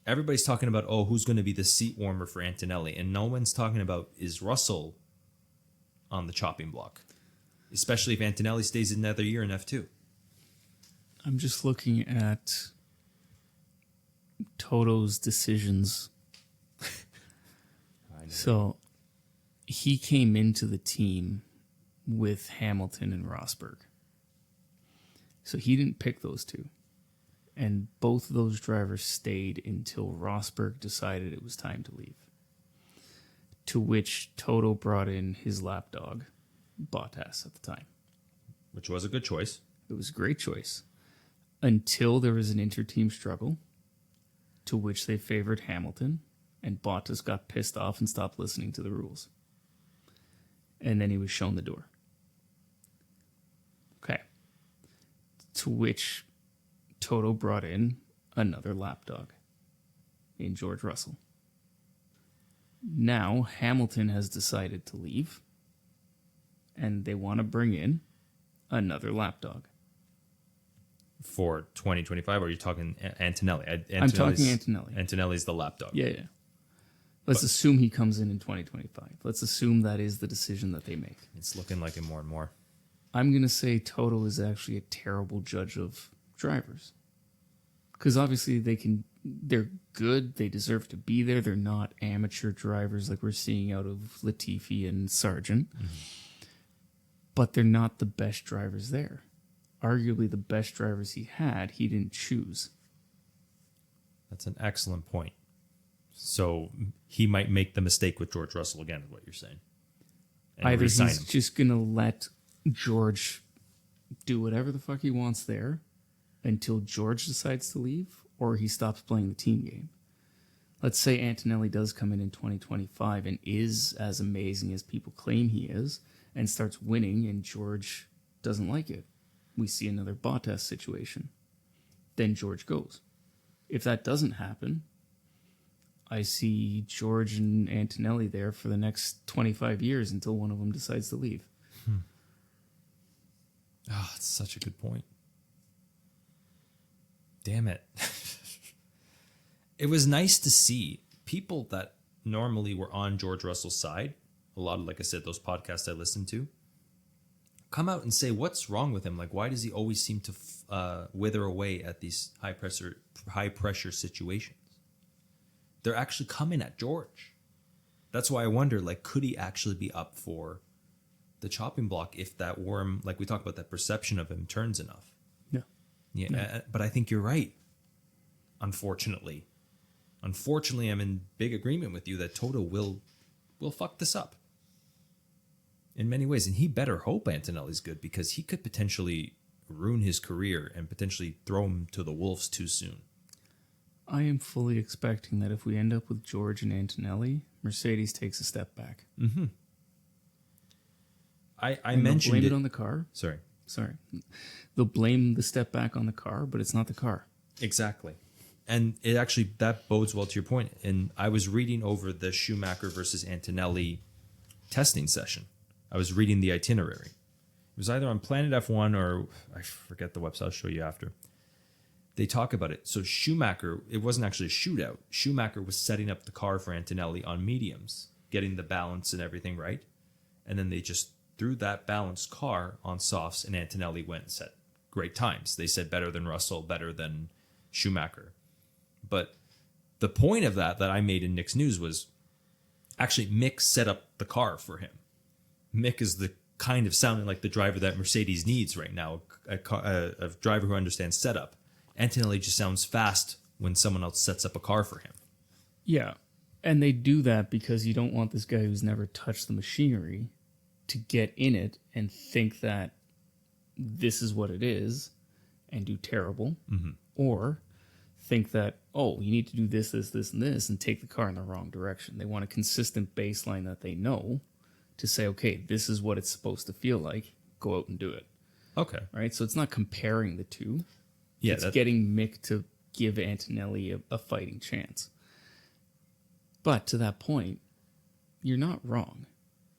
everybody's talking about, who's going to be the seat warmer for Antonelli? And no one's talking about, is Russell on the chopping block? Especially if Antonelli stays another year in F2. I'm just looking at Toto's decisions. So he came into the team with Hamilton and Rosberg. So he didn't pick those two. And both of those drivers stayed until Rosberg decided it was time to leave. To which Toto brought in his lapdog, Bottas, at the time. Which was a good choice. It was a great choice. Until there was an inter-team struggle, to which they favored Hamilton, and Bottas got pissed off and stopped listening to the rules. And then he was shown the door. Okay. To which Toto brought in another lapdog in George Russell. Now Hamilton has decided to leave, and they want to bring in another lapdog. For 2025, or are you talking Antonelli? I'm talking Antonelli. Antonelli's the lapdog. Yeah. Let's assume he comes in 2025. Let's assume that is the decision that they make. It's looking like it more and more. I'm going to say Toto is actually a terrible judge of drivers. Because obviously they're good, they deserve to be there. They're not amateur drivers like we're seeing out of Latifi and Sargent. Mm-hmm. But they're not the best drivers there. Arguably the best drivers he had, he didn't choose. That's an excellent point. So he might make the mistake with George Russell again, is what you're saying. And either he's just going to let George do whatever the fuck he wants there until George decides to leave, or he stops playing the team game. Let's say Antonelli does come in 2025 and is as amazing as people claim he is and starts winning, and George doesn't like it. We see another Bottas situation. Then George goes. If that doesn't happen, I see George and Antonelli there for the next 25 years until one of them decides to leave. Oh, it's such a good point. Damn it. It was nice to see people that normally were on George Russell's side, a lot of, like I said, those podcasts I listened to, come out and say, what's wrong with him? Like, why does he always seem to wither away at these high pressure situations? They're actually coming at George. That's why I wonder, like, could he actually be up for the chopping block if that worm, like we talked about, that perception of him turns enough? Yeah. No. But I think you're right. Unfortunately, I'm in big agreement with you that Toto will fuck this up in many ways, and he better hope Antonelli's good, because he could potentially ruin his career and potentially throw him to the wolves too soon. I am fully expecting that if we end up with George and Antonelli, Mercedes takes a step back. Mm-hmm. I mentioned blame it on the car. Sorry. They'll blame the step back on the car, but it's not the car. Exactly. And it actually, that bodes well to your point. And I was reading over the Schumacher versus Antonelli testing session. I was reading the itinerary. It was either on Planet F1 or I forget the website. I'll show you after. They talk about it. So Schumacher, it wasn't actually a shootout. Schumacher was setting up the car for Antonelli on mediums, getting the balance and everything right. And then they just threw that balanced car on softs, and Antonelli went and set great times. They said better than Russell, better than Schumacher. But the point of that I made in Nick's News was actually Mick set up the car for him. Mick is the kind of sounding like the driver that Mercedes needs right now, a driver who understands setup. Antonelli just sounds fast when someone else sets up a car for him. Yeah, and they do that because you don't want this guy who's never touched the machinery to get in it and think that this is what it is and do terrible, or think that, oh, you need to do this, this, this, and this, and take the car in the wrong direction. They want a consistent baseline that they know to say, okay, this is what it's supposed to feel like. Go out and do it. Okay. Right? So it's not comparing the two. Yeah, it's getting Mick to give Antonelli a fighting chance. But to that point, you're not wrong.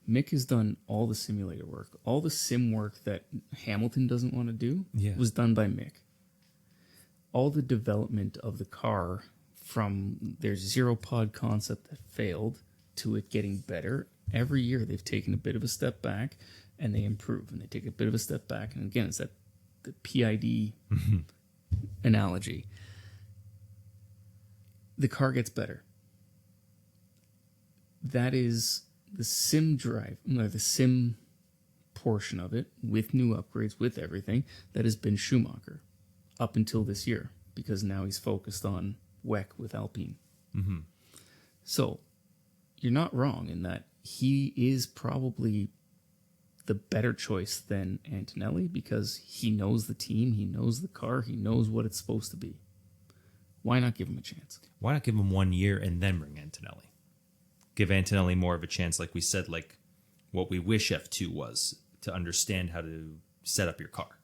Mick has done all the simulator work. All the sim work that Hamilton doesn't want to do was done by Mick. All the development of the car, from their zero pod concept that failed to it getting better, every year they've taken a bit of a step back and they improve, and they take a bit of a step back. And again, it's that the PID analogy. The car gets better. That is the sim portion of it, with new upgrades, with everything, that has been Schumacher up until this year, because now he's focused on WEC with Alpine. Mm-hmm. So you're not wrong in that he is probably the better choice than Antonelli, because he knows the team, he knows the car, he knows what it's supposed to be. Why not give him a chance? Why not give him 1 year and then bring Antonelli? Give Antonelli more of a chance, like we said, like what we wish F2 was, to understand how to set up your car.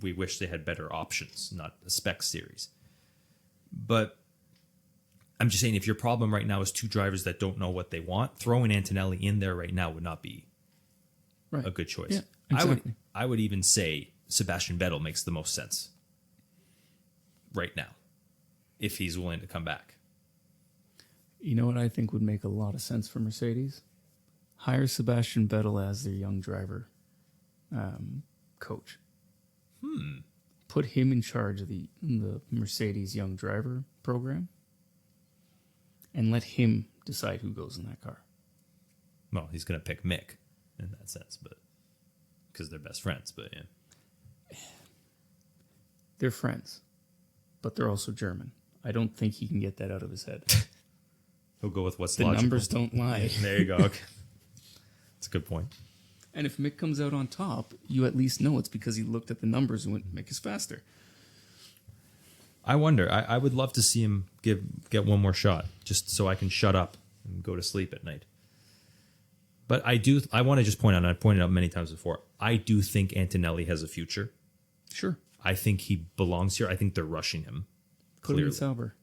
We wish they had better options, not a spec series. But I'm just saying, if your problem right now is two drivers that don't know what they want, throwing Antonelli in there right now would not be a good choice. Yeah, exactly. I would even say Sebastian Vettel makes the most sense right now, if he's willing to come back. You know what I think would make a lot of sense for Mercedes? Hire Sebastian Vettel as their young driver coach. Put him in charge of the Mercedes young driver program and let him decide who goes in that car. Well, he's going to pick Mick in that sense, but because they're best friends. But yeah, They're friends, but they're also German. I don't think he can get that out of his head. he'll go with what's The logical. numbers don't lie. There you go. Okay. That's a good point. And if Mick comes out on top, you at least know it's because he looked at the numbers and went, Mick is faster. I wonder. I would love to see him get one more shot, just so I can shut up and go to sleep at night. But I want to just point out, and I've pointed out many times before, I do think Antonelli has a future. Sure. I think he belongs here. I think they're rushing him. Put him in Sauber,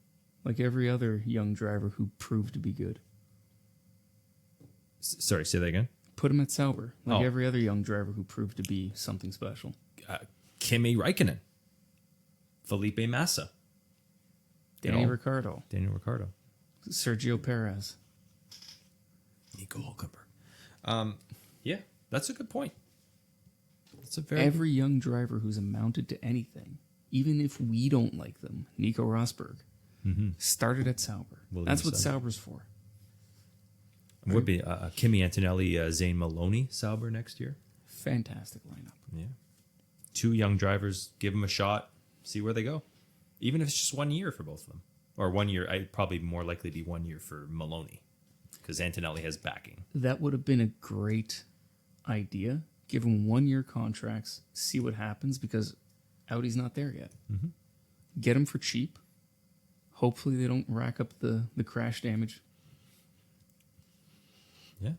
like every other young driver who proved to be good. Sorry, say that again. Put him at Sauber, like Oh. every other young driver who proved to be something special. Kimi Räikkönen. Felipe Massa. Daniel Ricciardo, Daniel Ricciardo. Sergio Perez. Nico Hülkenberg. Yeah, that's a good point. That's a very Every young driver who's amounted to anything, even if we don't like them, Nico Rosberg, started at Sauber. That's what Sauber's for. would be Kimi Antonelli, Zane Maloney, Sauber next year. Fantastic lineup. Yeah, two young drivers, give them a shot, see where they go. Even if it's just 1 year for both of them, or 1 year, I'd probably more likely be 1 year for Maloney because Antonelli has backing. That would have been a great idea. Give him 1 year contracts, see what happens because Audi's not there yet. Get him for cheap. Hopefully they don't rack up the crash damage. Yeah.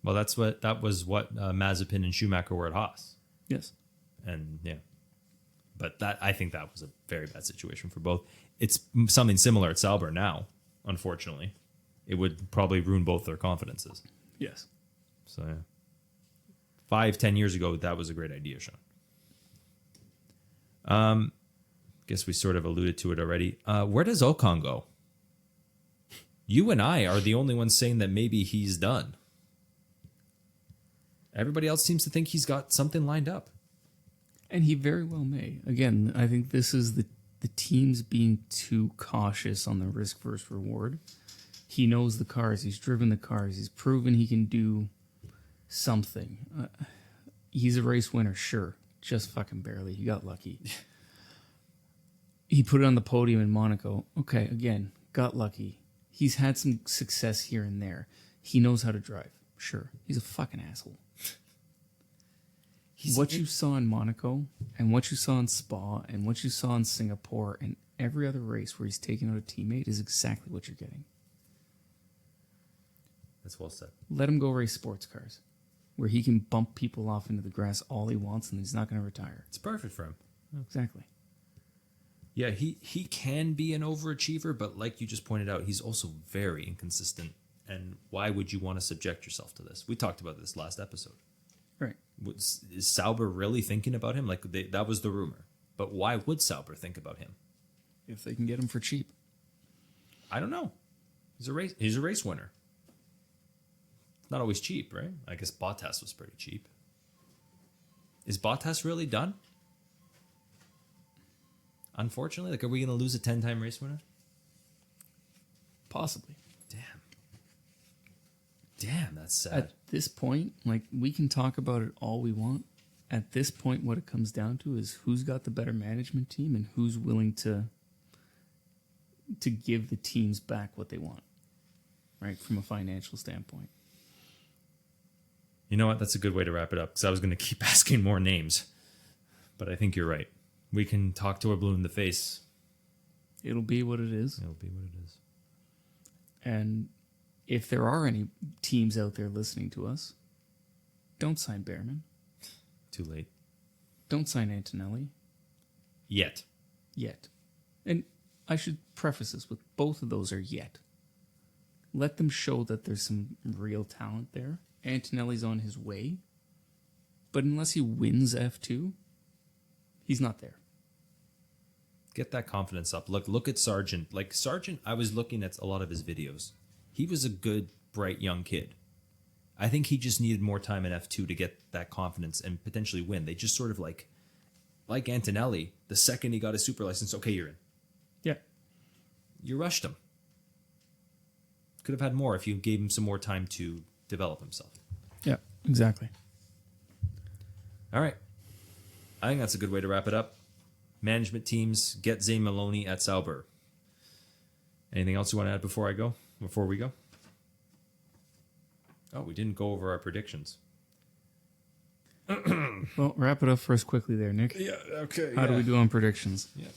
Well, that was what Mazepin and Schumacher were at Haas. Yes. And yeah. But I think that was a very bad situation for both. It's something similar at Sauber now, unfortunately. It would probably ruin both their confidences. Yes. So yeah. 5-10 years ago, that was a great idea, Sean. Guess we sort of alluded to it already. Where does Ocon go? You and I are the only ones saying that maybe he's done. Everybody else seems to think he's got something lined up. And he very well may. Again, I think this is the teams being too cautious on the risk versus reward. He knows the cars. He's driven the cars. He's proven he can do something. He's a race winner, sure. Just fucking barely. He got lucky. He put it on the podium in Monaco. Okay, again, got lucky. He's had some success here and there. He knows how to drive. Sure. He's a fucking asshole. What you saw in Monaco and what you saw in Spa and what you saw in Singapore and every other race where he's taking out a teammate is exactly what you're getting. That's well said. Let him go race sports cars where he can bump people off into the grass all he wants and he's not going to retire. It's perfect for him. Exactly. Yeah, he can be an overachiever, but like you just pointed out, he's also very inconsistent. And why would you want to subject yourself to this? We talked about this last episode. Right. Is Sauber really thinking about him? Like that was the rumor. But why would Sauber think about him? If they can get him for cheap. I don't know. He's a race winner. Not always cheap, right? I guess Bottas was pretty cheap. Is Bottas really done? Unfortunately, are we going to lose a 10-time race winner? Possibly. Damn, that's sad. At this point, we can talk about it all we want. At this point, what it comes down to is who's got the better management team and who's willing to give the teams back what they want, right, from a financial standpoint. You know what? That's a good way to wrap it up because I was going to keep asking more names. But I think you're right. We can talk to a blue in the face. It'll be what it is. It'll be what it is. And if there are any teams out there listening to us, don't sign Behrman. Too late. Don't sign Antonelli Yet. yet. And I should preface this with both of those are yet. Let them show that there's some real talent there. Antonelli's on his way. But unless he wins F2, he's not there. Get that confidence up. Look at Sargent. Like Sargent, I was looking at a lot of his videos. He was a good, bright young kid. I think he just needed more time in F2 to get that confidence and potentially win. They just sort of like Antonelli, the second he got his super license, okay, you're in. Yeah. You rushed him. Could have had more if you gave him some more time to develop himself. Yeah, exactly. All right. I think that's a good way to wrap it up. Management teams, get Zane Maloney at Sauber. Anything else you want to add before we go? Oh, we didn't go over our predictions. Well, wrap it up for us quickly there, Nick. Yeah, okay. How do we do on predictions? Yeah.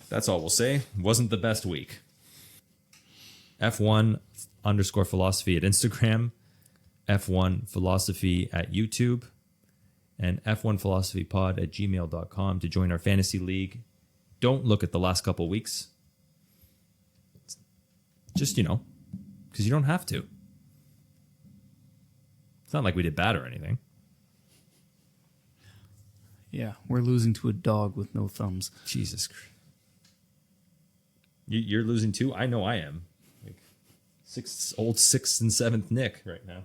That's all we'll say. Wasn't the best week. F1_philosophy at Instagram, F1 philosophy at YouTube, and F1 philosophy pod at gmail.com to join our fantasy league. Don't look at the last couple weeks. Just, because you don't have to. It's not like we did bad or anything. Yeah, we're losing to a dog with no thumbs. Jesus Christ. You're losing too? I know I am. Like old 6th and 7th Nick right now.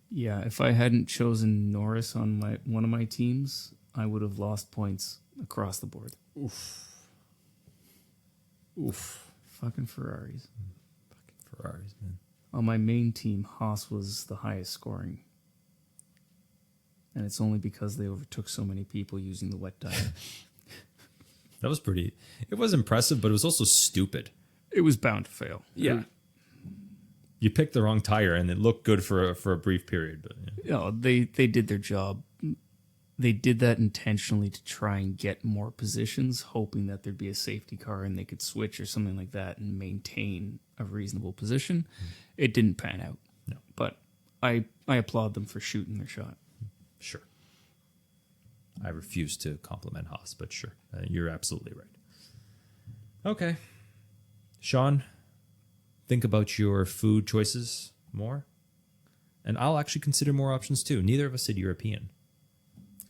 Yeah, if I hadn't chosen Norris on one of my teams, I would have lost points across the board. Oof. Fucking Ferraris. Ferraris, man. On my main team, Haas was the highest scoring. And it's only because they overtook so many people using the wet tire. That was it was impressive, but it was also stupid. It was bound to fail. Yeah. You picked the wrong tire and it looked good for a brief period. But they did their job. They did that intentionally to try and get more positions, hoping that there'd be a safety car and they could switch or something like that and maintain a reasonable position. It didn't pan out. No. But I applaud them for shooting their shot. Sure. I refuse to compliment Haas, but sure. You're absolutely right. Okay. Sean, think about your food choices more. And I'll actually consider more options too. Neither of us said European.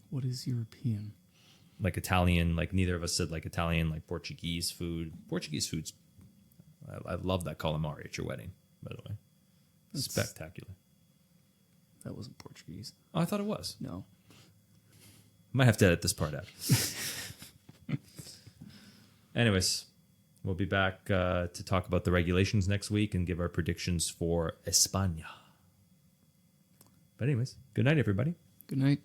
What is European? Like Italian, like neither of us said like Italian, like Portuguese food. Portuguese food's, I love that calamari at your wedding, by the way. Spectacular. That wasn't Portuguese. Oh, I thought it was. No. Might have to edit this part out. Anyways, we'll be back to talk about the regulations next week and give our predictions for España. But anyways, good night, everybody. Good night.